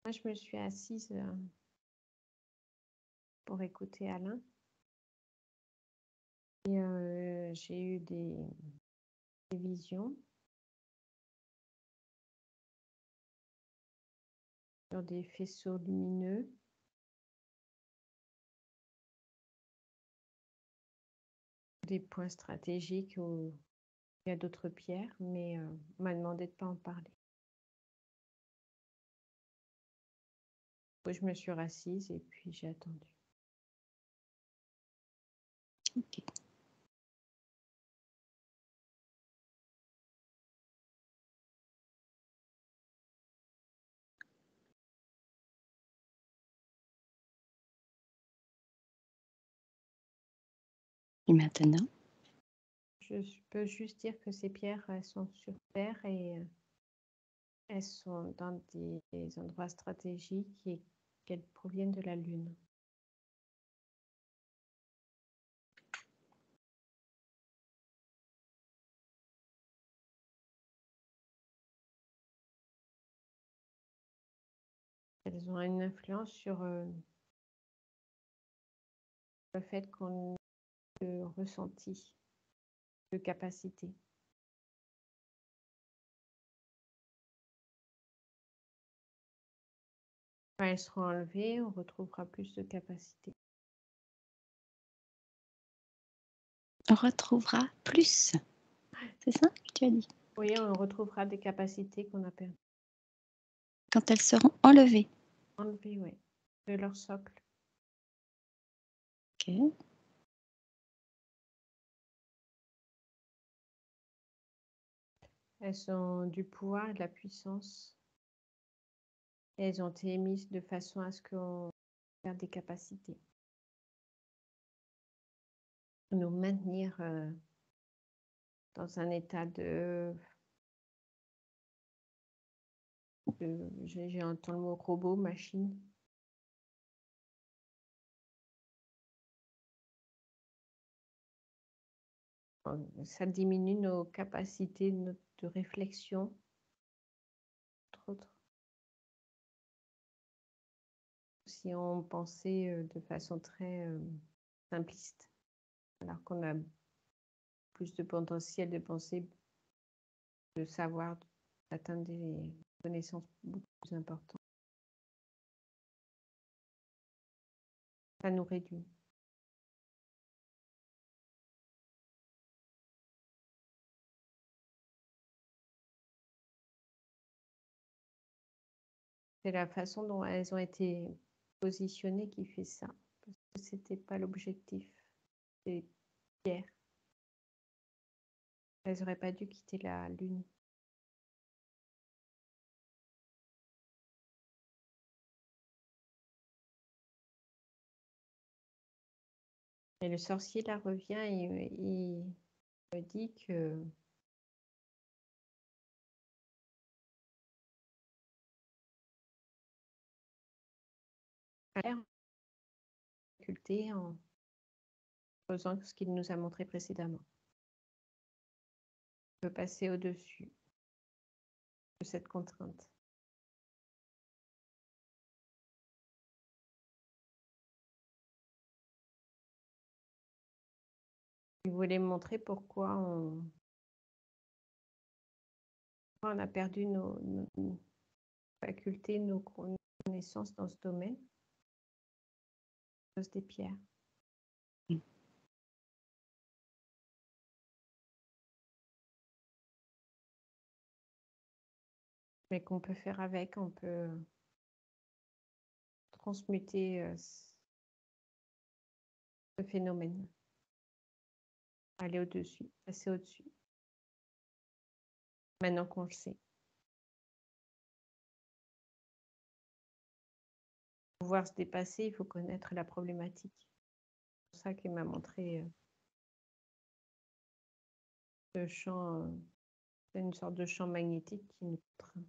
Moi, je me suis assise pour écouter Alain. Et j'ai eu des visions sur des faisceaux lumineux. Des points stratégiques où il y a d'autres pierres, mais on m'a demandé de ne pas en parler. Je me suis rassise et puis j'ai attendu. Ok. Et maintenant? Je peux juste dire que ces pierres, elles sont sur Terre et elles sont dans des endroits stratégiques et qu'elles proviennent de la Lune. Elles ont une influence sur le fait qu'on ait le ressenti de capacité. Quand elles seront enlevées, on retrouvera plus de capacité. On retrouvera plus. C'est ça que tu as dit? Oui, on retrouvera des capacités qu'on a perdues. Quand elles seront enlevées. Enlevées, oui, de leur socle. OK. Elles ont du pouvoir et de la puissance. Et elles ont été émises de façon à ce qu'on perde des capacités. Nous maintenir dans un état j'ai entendu le mot robot, machine. Ça diminue nos capacités de réflexion, entre autres. Si on pensait de façon très simpliste, alors qu'on a plus de potentiel de penser, de savoir, d'atteindre des connaissances beaucoup plus importantes. Ça nous réduit. C'est la façon dont elles ont été positionnées qui fait ça, parce que c'était pas l'objectif des pierres. Elles n'auraient pas dû quitter la Lune. Et le sorcier là revient et il me dit que faculté en faisant ce qu'il nous a montré précédemment. On peut passer au-dessus de cette contrainte. Il voulait me montrer pourquoi on a perdu nos facultés, nos connaissances dans ce domaine, à cause des pierres. Mais qu'on peut faire avec, on peut transmuter ce phénomène, aller au-dessus, passer au-dessus. Maintenant qu'on le sait. Pour pouvoir se dépasser, il faut connaître la problématique. C'est pour ça qu'il m'a montré le champ, c'est une sorte de champ magnétique qui nous contraint.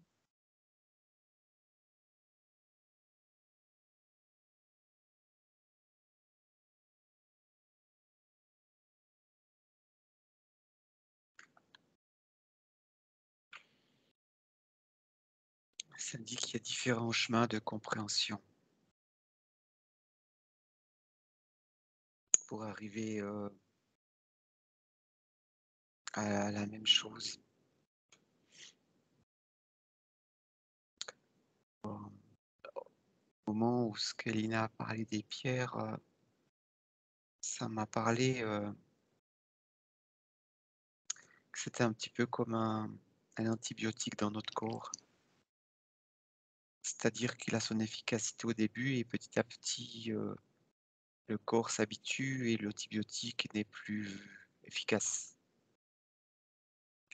Ça me dit qu'il y a différents chemins de compréhension pour arriver à la même chose. Au moment où Skelina a parlé des pierres, ça m'a parlé que c'était un petit peu comme un antibiotique dans notre corps. C'est-à-dire qu'il a son efficacité au début et petit à petit, le corps s'habitue et l'antibiotique n'est plus efficace,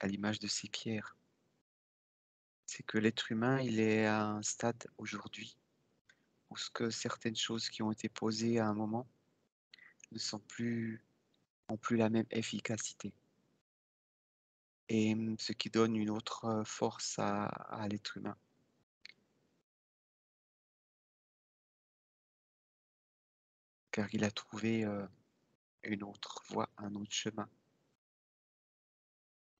à l'image de ces pierres. C'est que l'être humain, il est à un stade aujourd'hui où certaines choses qui ont été posées à un moment ne ont plus la même efficacité. Et ce qui donne une autre force à l'être humain. Car il a trouvé une autre voie, un autre chemin.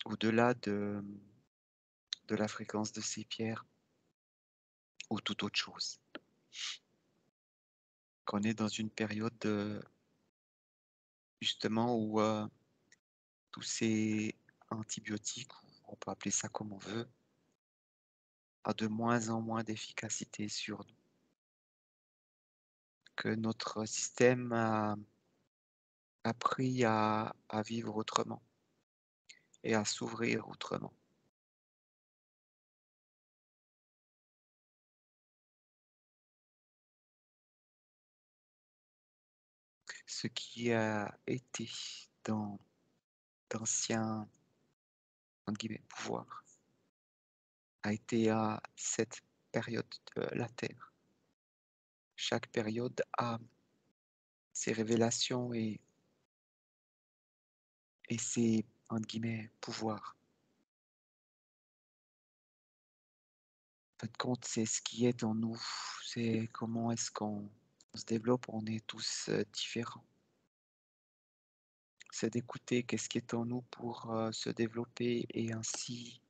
Au-delà de la fréquence de ces pierres ou toute autre chose. Qu'on est dans une période justement où tous ces antibiotiques, on peut appeler ça comme on veut, a de moins en moins d'efficacité sur nous. que notre système a appris à vivre autrement et à s'ouvrir autrement. Ce qui a été dans d'anciens entre guillemets, pouvoirs a été à cette période de la Terre. Chaque période a ses révélations et ses entre guillemets, pouvoirs. En fin de compte, c'est ce qui est en nous, c'est comment est-ce qu'on se développe, on est tous différents. C'est d'écouter qu'est-ce qui est en nous pour se développer et ainsi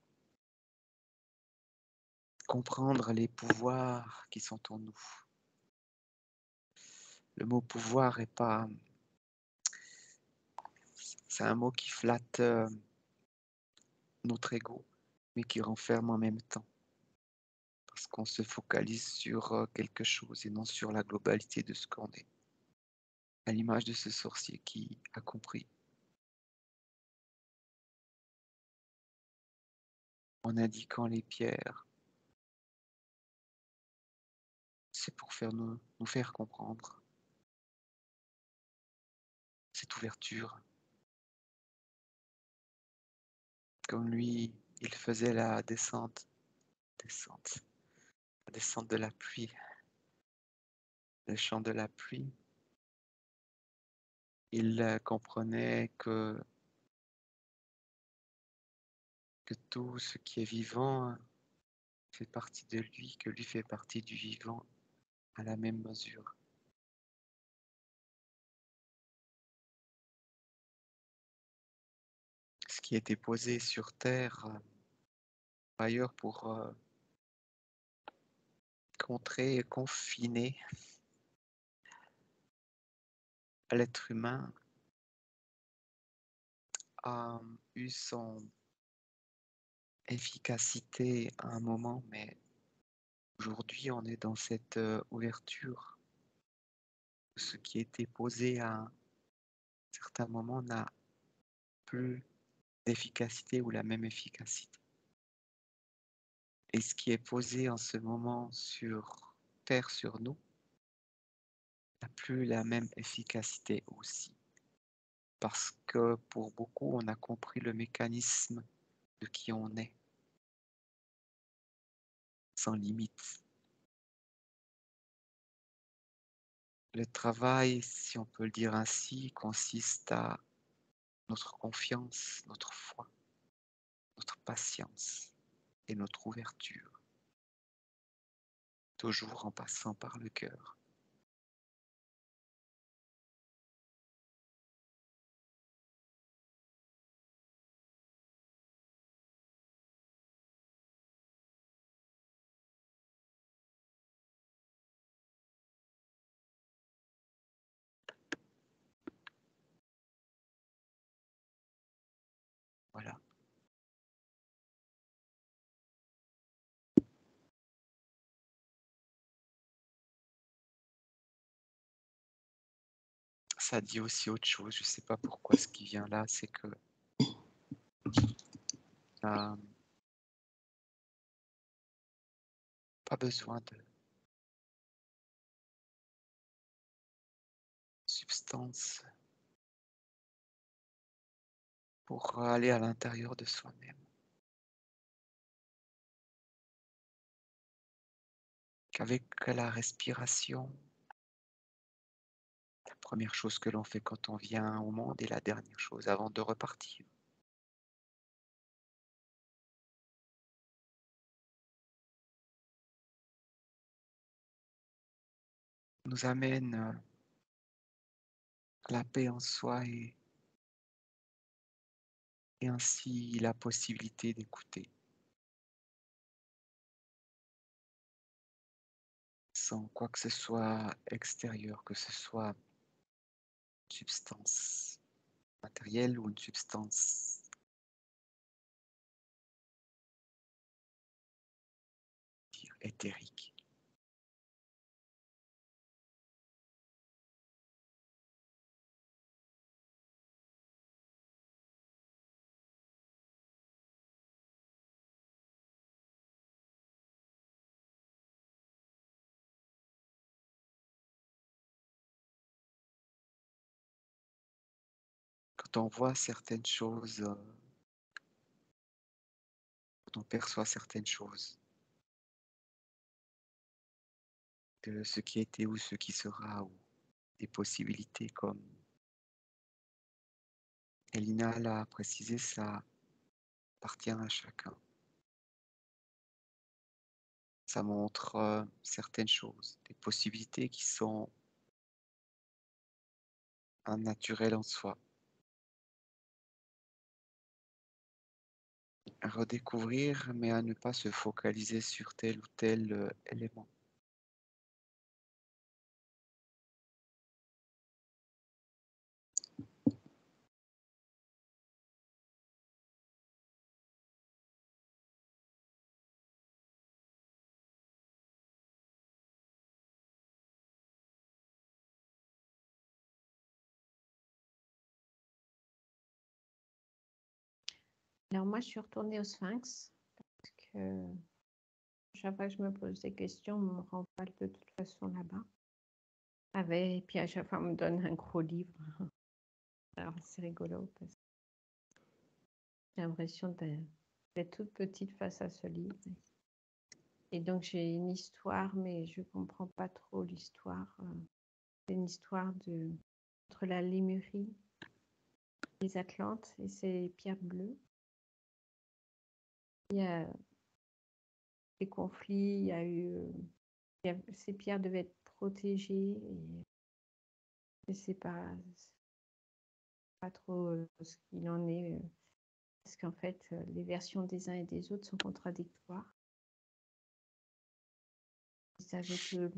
comprendre les pouvoirs qui sont en nous. Le mot pouvoir est pas... C'est un mot qui flatte notre ego, mais qui renferme en même temps. Parce qu'on se focalise sur quelque chose et non sur la globalité de ce qu'on est. À l'image de ce sorcier qui a compris. En indiquant les pierres, c'est pour nous faire comprendre cette ouverture. Comme lui, il faisait la descente de la pluie, le chant de la pluie. Il comprenait que tout ce qui est vivant fait partie de lui, que lui fait partie du vivant à la même mesure. Ce qui était posé sur Terre, ailleurs pour contrer et confiner l'être humain, a eu son efficacité à un moment, mais aujourd'hui on est dans cette ouverture. Ce qui était posé à un certain moment n'a plus d'efficacité ou la même efficacité. Et ce qui est posé en ce moment sur Terre, sur nous, n'a plus la même efficacité aussi. Parce que pour beaucoup, on a compris le mécanisme de qui on est, sans limite. Le travail, si on peut le dire ainsi, consiste à notre confiance, notre foi, notre patience et notre ouverture, toujours en passant par le cœur. Voilà. Ça dit aussi autre chose, je ne sais pas pourquoi ce qui vient là, c'est que pas besoin de substance pour aller à l'intérieur de soi-même. Qu'avec la respiration, la première chose que l'on fait quand on vient au monde et la dernière chose avant de repartir. Nous amène à la paix en soi et ainsi la possibilité d'écouter sans quoi que ce soit extérieur, que ce soit une substance matérielle ou une substance éthérique. quand on voit certaines choses, quand on perçoit certaines choses, de ce qui a été ou ce qui sera, ou des possibilités comme Elina l'a précisé, ça appartient à chacun. Ça montre certaines choses, des possibilités qui sont un naturel en soi, à redécouvrir, mais à ne pas se focaliser sur tel ou tel élément. Alors moi, je suis retournée au Sphinx parce que chaque fois que je me pose des questions, on me renvoie de toute façon là-bas. Et puis à chaque fois, on me donne un gros livre. Alors c'est rigolo parce que j'ai l'impression d'être toute petite face à ce livre. Et donc j'ai une histoire, mais je ne comprends pas trop l'histoire. C'est une histoire entre la Lémurie, les Atlantes et ces pierres bleues. Il y a des conflits, il y a eu... ces pierres devaient être protégées et je ne sais pas trop ce qu'il en est. Parce qu'en fait, les versions des uns et des autres sont contradictoires. Ils savaient que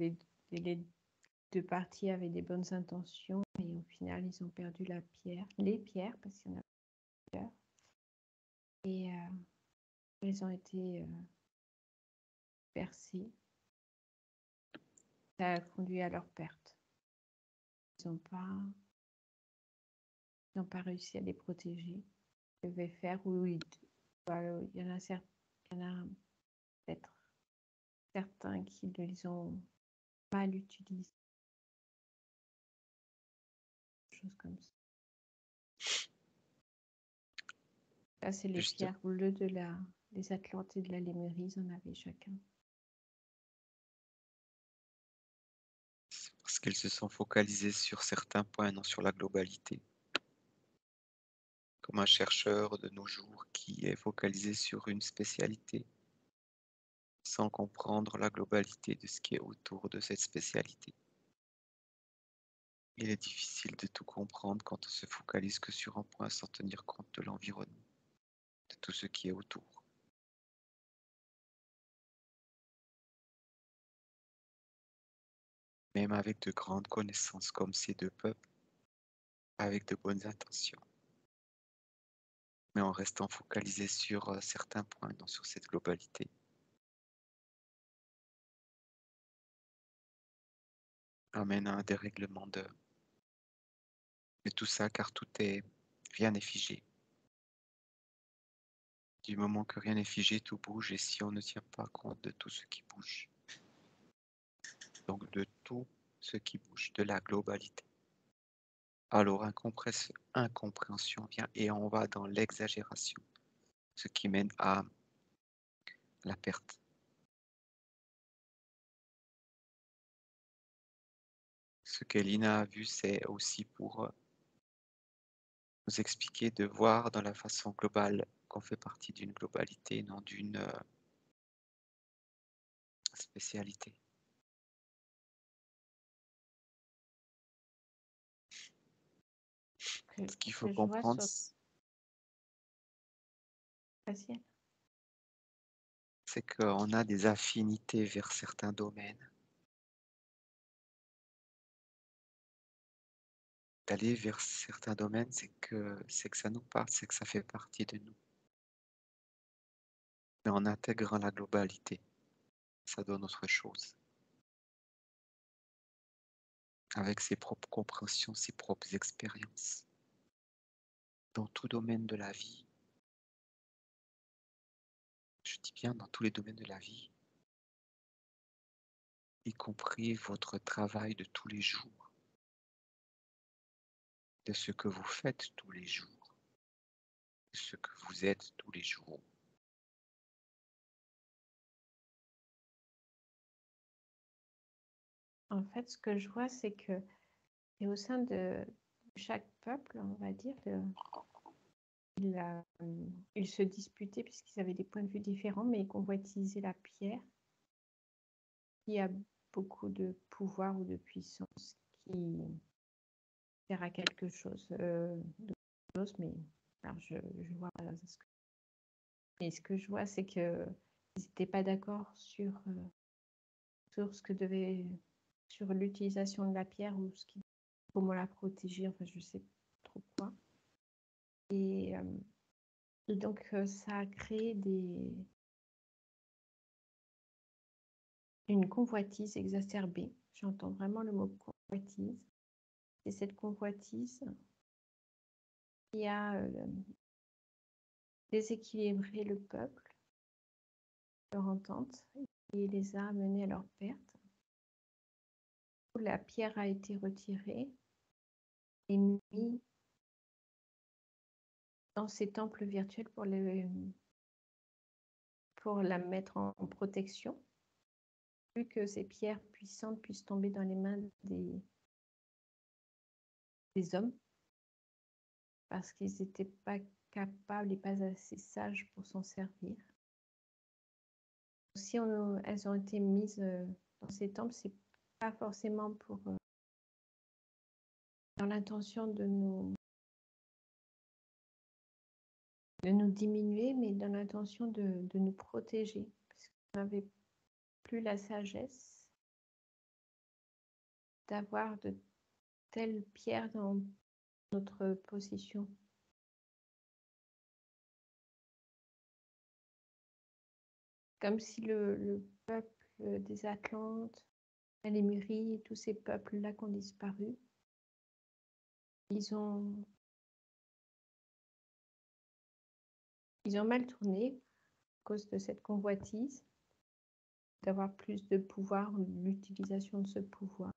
les deux parties avaient des bonnes intentions et au final, ils ont perdu les pierres, parce qu'il y en a plusieurs. Et elles ont été percées. Ça a conduit à leur perte. Ils n'ont pas réussi à les protéger. Ils devaient faire, il y en a peut-être certains qui les ont mal utilisés. Choses comme ça. Là, c'est les Juste pierres bleues des Atlantes et de la Lémurie, ils en avaient chacun. parce qu'elles se sont focalisées sur certains points, non sur la globalité. Comme un chercheur de nos jours qui est focalisé sur une spécialité, sans comprendre la globalité de ce qui est autour de cette spécialité. Il est difficile de tout comprendre quand on se focalise que sur un point sans tenir compte de l'environnement, de tout ce qui est autour. Même avec de grandes connaissances comme ces deux peuples, avec de bonnes intentions, mais en restant focalisé sur certains points, non sur cette globalité. Amène à un dérèglement de tout ça, car rien n'est figé. Du moment que rien n'est figé, tout bouge, et si on ne tient pas compte de tout ce qui bouge, donc de tout ce qui bouge, de la globalité, alors incompréhension vient et on va dans l'exagération, ce qui mène à la perte. Ce qu'Elina a vu, c'est aussi pour nous expliquer de voir dans la façon globale qu'on fait partie d'une globalité, non d'une spécialité. Ce qu'il faut comprendre, c'est qu'on a des affinités vers certains domaines. D'aller vers certains domaines, c'est que ça nous parle, c'est que ça fait partie de nous. Mais en intégrant la globalité, ça donne autre chose. Avec ses propres compréhensions, ses propres expériences. Dans tout domaine de la vie, je dis bien dans tous les domaines de la vie, y compris votre travail de tous les jours. de ce que vous faites tous les jours, de ce que vous êtes tous les jours. En fait, ce que je vois, c'est que et au sein de chaque peuple, on va dire, ils se disputaient puisqu'ils avaient des points de vue différents, mais ils convoitisaient la pierre qui a beaucoup de pouvoir ou de puissance, qui sert à quelque chose, mais alors je vois pas ce que... Et ce que je vois, c'est qu'ils n'étaient pas d'accord sur ce que devait, sur l'utilisation de la pierre ou comment la protéger, enfin je sais pas trop quoi. Et donc ça a créé une convoitise exacerbée. J'entends vraiment le mot convoitise. C'est cette convoitise qui a déséquilibré le peuple, leur entente, et les a amenés à leur perte. La pierre a été retirée et mise dans ces temples virtuels pour la mettre en protection, plus que ces pierres puissantes puissent tomber dans les mains des hommes, parce qu'ils n'étaient pas capables et pas assez sages pour s'en servir. Si elles ont été mises dans ces temples, c'est pas forcément dans l'intention de nous diminuer, mais dans l'intention de nous protéger, parce qu'on n'avait plus la sagesse d'avoir de telles pierres dans notre possession. Comme si le peuple des Atlantes, les Lémuries, tous ces peuples-là qui ont disparu, ils ont mal tourné à cause de cette convoitise, d'avoir plus de pouvoir, l'utilisation de ce pouvoir.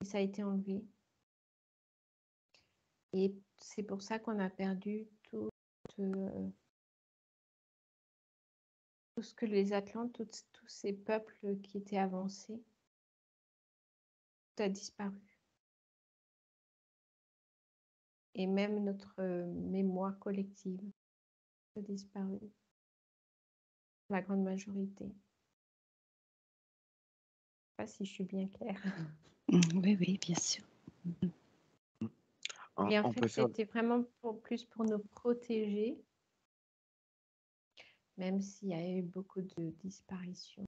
Et ça a été enlevé. Et c'est pour ça qu'on a perdu tout ce que les Atlantes, tous ces peuples qui étaient avancés, tout a disparu. Et même notre mémoire collective a disparu, la grande majorité. Je ne sais pas si je suis bien claire. Oui, oui, bien sûr. Et en On fait, peut faire... c'était vraiment plus pour nous protéger, même s'il y a eu beaucoup de disparitions.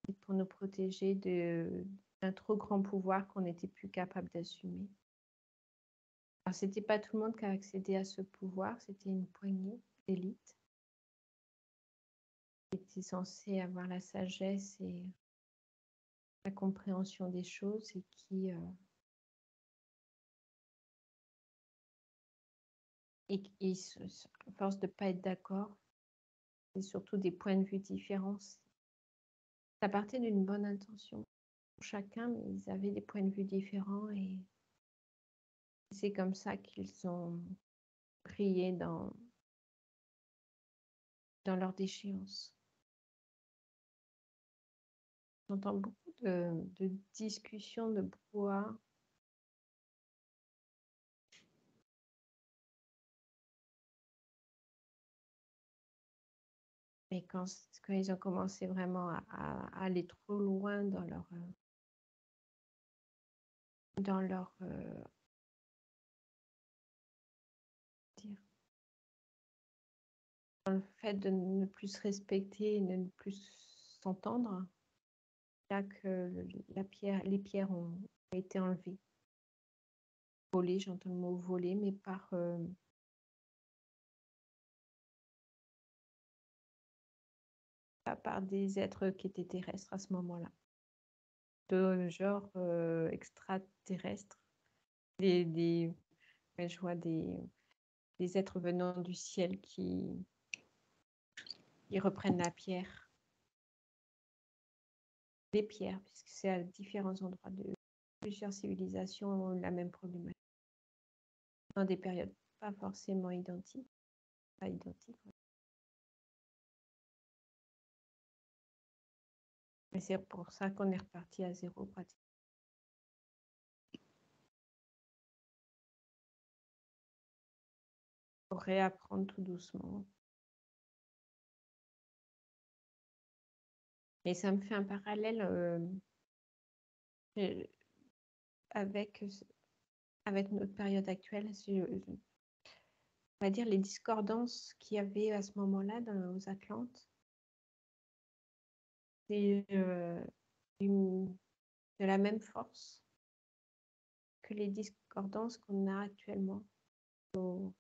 Et pour nous protéger d'un trop grand pouvoir qu'on n'était plus capable d'assumer. Alors, ce n'était pas tout le monde qui a accédé à ce pouvoir, c'était une poignée d'élite qui était censée avoir la sagesse et la compréhension des choses et qui... Et à force de ne pas être d'accord, et surtout des points de vue différents, ça partait d'une bonne intention pour chacun, mais ils avaient des points de vue différents et c'est comme ça qu'ils ont prié dans leur déchéance. J'entends beaucoup de discussions, de brouhaha. Mais quand ils ont commencé vraiment à aller trop loin dans leur dans le fait de ne plus se respecter et de ne plus s'entendre, là que les pierres ont été enlevées. Volées, j'entends le mot voler, mais pas par des êtres qui étaient terrestres à ce moment-là, de genre extraterrestre. Je vois des êtres venant du ciel qui reprennent la pierre. Les pierres, puisque c'est à différents endroits de plusieurs civilisations ont la même problématique. dans des périodes pas forcément identiques. Pas identiques. Mais c'est pour ça qu'on est reparti à zéro pratiquement. Pour réapprendre tout doucement. Et ça me fait un parallèle avec notre période actuelle. On va dire les discordances qu'il y avait à ce moment-là aux Atlantes. C'est de la même force que les discordances qu'on a actuellement dans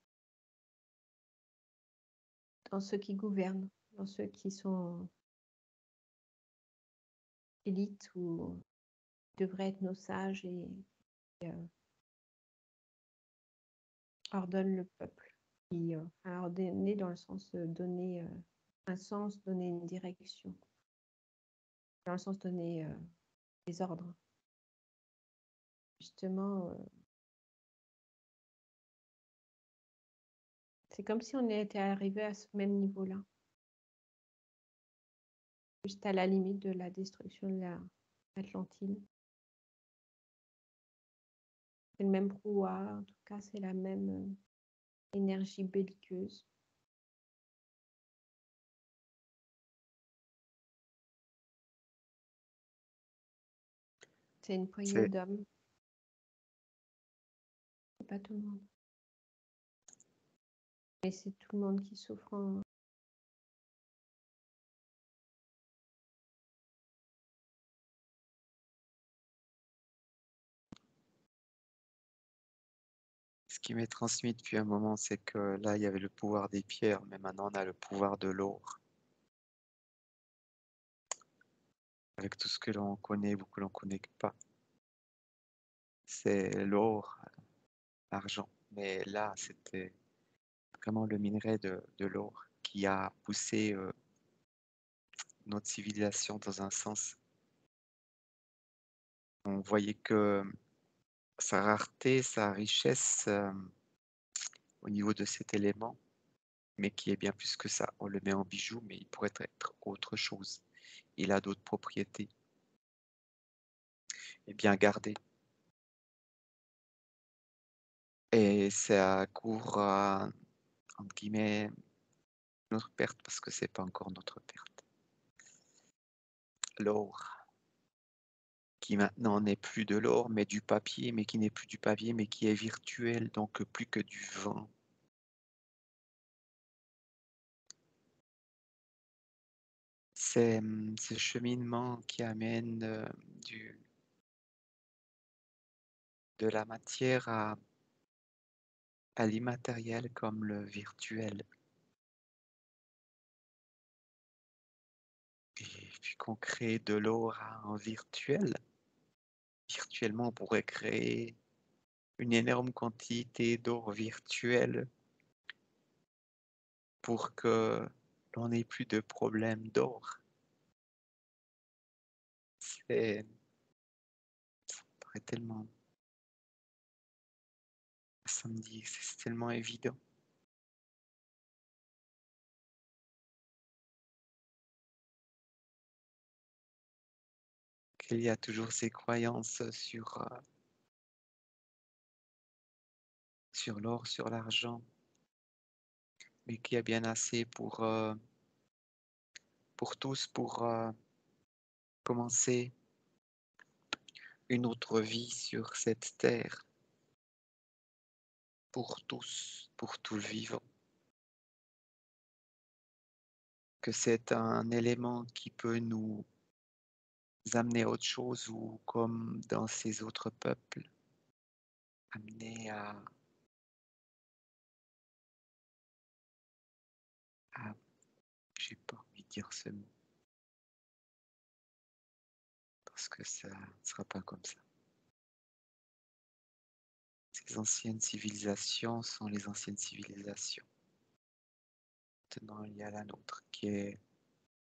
ceux qui gouvernent, dans ceux qui sont élites ou devraient être nos sages et ordonnent le peuple. Qui, ordonner dans le sens de donner un sens, donner une direction, dans le sens de donner des ordres. Justement, c'est comme si on était arrivé à ce même niveau-là, juste à la limite de la destruction de l'Atlantide. C'est le même brouhaha, en tout cas, c'est la même énergie belliqueuse. C'est une poignée d'hommes. C'est pas tout le monde. Mais c'est tout le monde qui souffre Ce qui m'est transmis depuis un moment, c'est que là, il y avait le pouvoir des pierres, mais maintenant, on a le pouvoir de l'or. Avec tout ce que l'on connaît ou que l'on ne connaît pas. C'est l'or, l'argent. Mais là, c'était vraiment le minerai de l'or qui a poussé notre civilisation dans un sens. On voyait que sa rareté, sa richesse au niveau de cet élément, mais qui est bien plus que ça. On le met en bijou, mais il pourrait être autre chose. Il a d'autres propriétés. Et bien gardé. Et ça court à, entre guillemets, notre perte, parce que c'est pas encore notre perte. L'or, qui maintenant n'est plus de l'or, mais du papier, mais qui n'est plus du papier, mais qui est virtuel, donc plus que du vent. C'est ce cheminement qui amène de la matière à l'immatériel comme le virtuel. Et puis qu'on crée de l'or en virtuel. Virtuellement, on pourrait créer une énorme quantité d'or virtuel pour que l'on n'ait plus de problème d'or. Ça paraît tellement, ça me dit, c'est tellement évident. Qu'il y a toujours ces croyances sur l'or, sur l'argent, mais qu'il y a bien assez pour tous, pour commencer une autre vie sur cette terre, pour tous, pour tout le vivant. Que c'est un élément qui peut nous amener à autre chose ou comme dans ces autres peuples, amener j'ai pas envie de dire ce mot, parce que ça ne sera pas comme ça. Ces anciennes civilisations sont les anciennes civilisations. Maintenant, il y a la nôtre qui est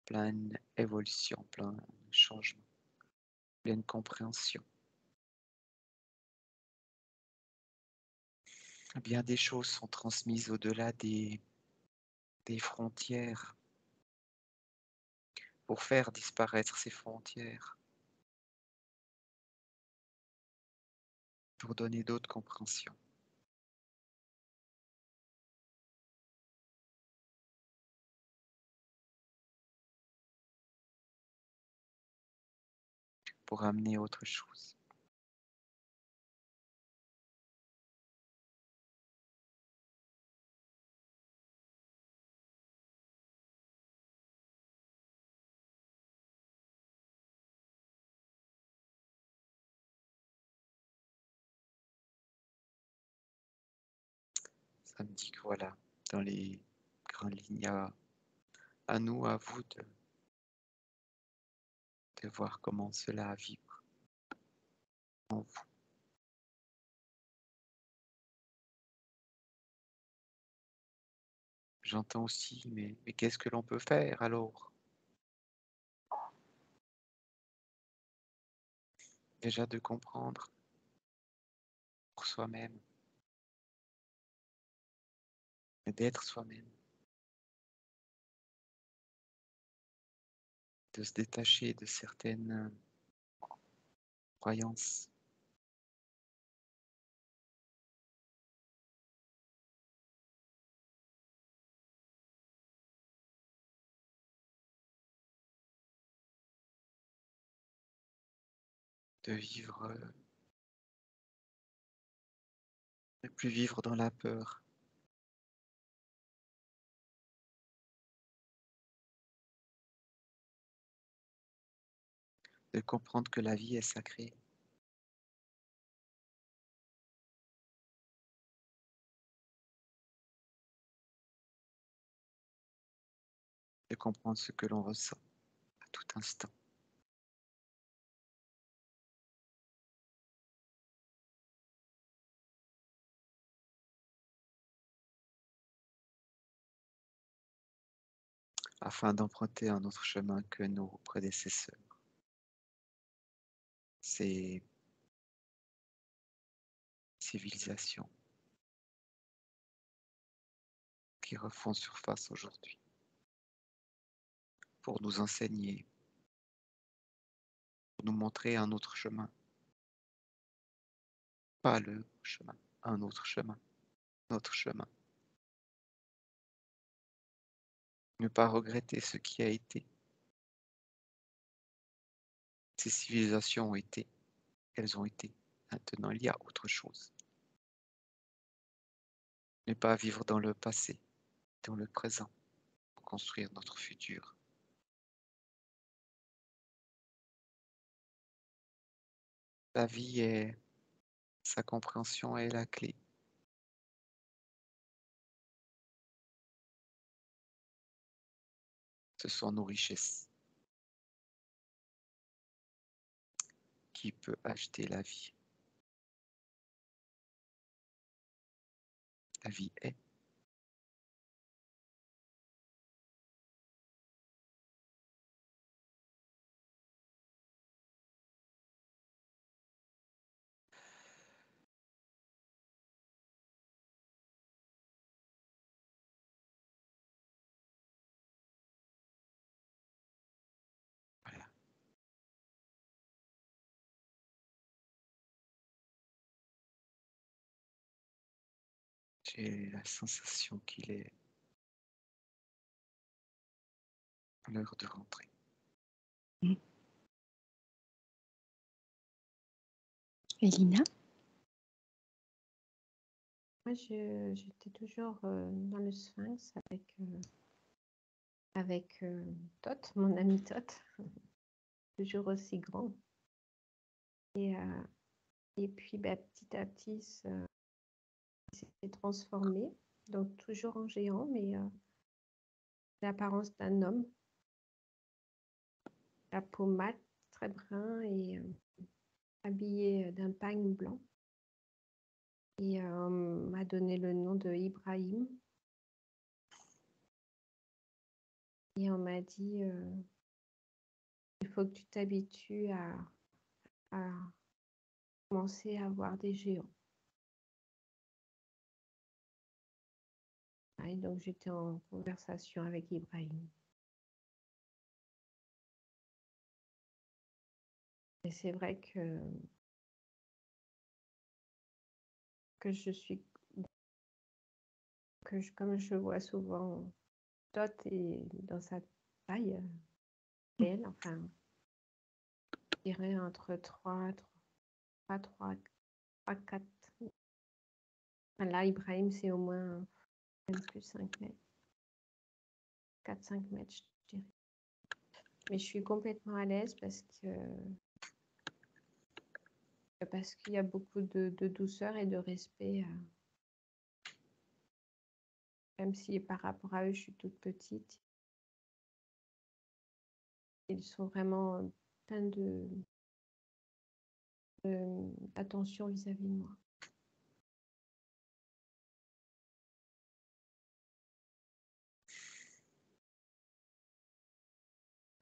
pleine évolution, plein changement, pleine compréhension. Bien des choses sont transmises au-delà des frontières pour faire disparaître ces frontières, pour donner d'autres compréhensions. Pour amener autre chose. Ça me dit que voilà, dans les grandes lignes, à nous, à vous de voir comment cela vibre en vous. J'entends aussi, mais qu'est-ce que l'on peut faire alors? Déjà de comprendre pour soi-même, et d'être soi-même, de se détacher de certaines croyances, de vivre, ne plus vivre dans la peur, de comprendre que la vie est sacrée, de comprendre ce que l'on ressent à tout instant. Afin d'emprunter un autre chemin que nos prédécesseurs. Ces civilisations qui refont surface aujourd'hui pour nous enseigner, pour nous montrer un autre chemin, pas le chemin, un autre chemin, notre chemin. Ne pas regretter ce qui a été. Ces civilisations ont été, elles ont été. Maintenant, il y a autre chose. Ne pas vivre dans le passé, dans le présent, pour construire notre futur. La vie est, sa compréhension est la clé. Ce sont nos richesses. Qui peut acheter la vie? La vie est. Voilà. J'ai la sensation qu'il est l'heure de rentrer. Elina? Moi, j'étais toujours dans le Sphinx avec Tot, mon ami Tot, toujours aussi grand. Et puis, petit à petit, il s'est transformé, donc toujours en géant, mais l'apparence d'un homme, la peau mate, très brun et habillé d'un pagne blanc. Et on m'a donné le nom de Ibrahim. Et on m'a dit, il faut que tu t'habitues à commencer à voir des géants. Et donc j'étais en conversation avec Ibrahim. Et c'est vrai que je suis, comme je vois souvent, Dot est dans sa taille réelle, enfin, je dirais entre 3, 4. Là, Ibrahim, c'est au moins même plus 5 mètres. 4-5 mètres, je dirais. Mais je suis complètement à l'aise parce qu'il y a beaucoup de douceur et de respect. Même si par rapport à eux, je suis toute petite. Ils sont vraiment pleins d'attention vis-à-vis de moi.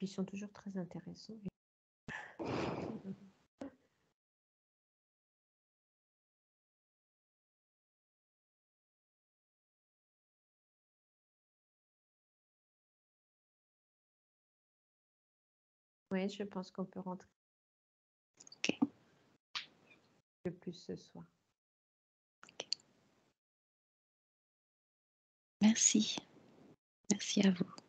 Ils sont toujours très intéressants. Oui, je pense qu'on peut rentrer Ok. le plus ce soir. Merci. Merci à vous.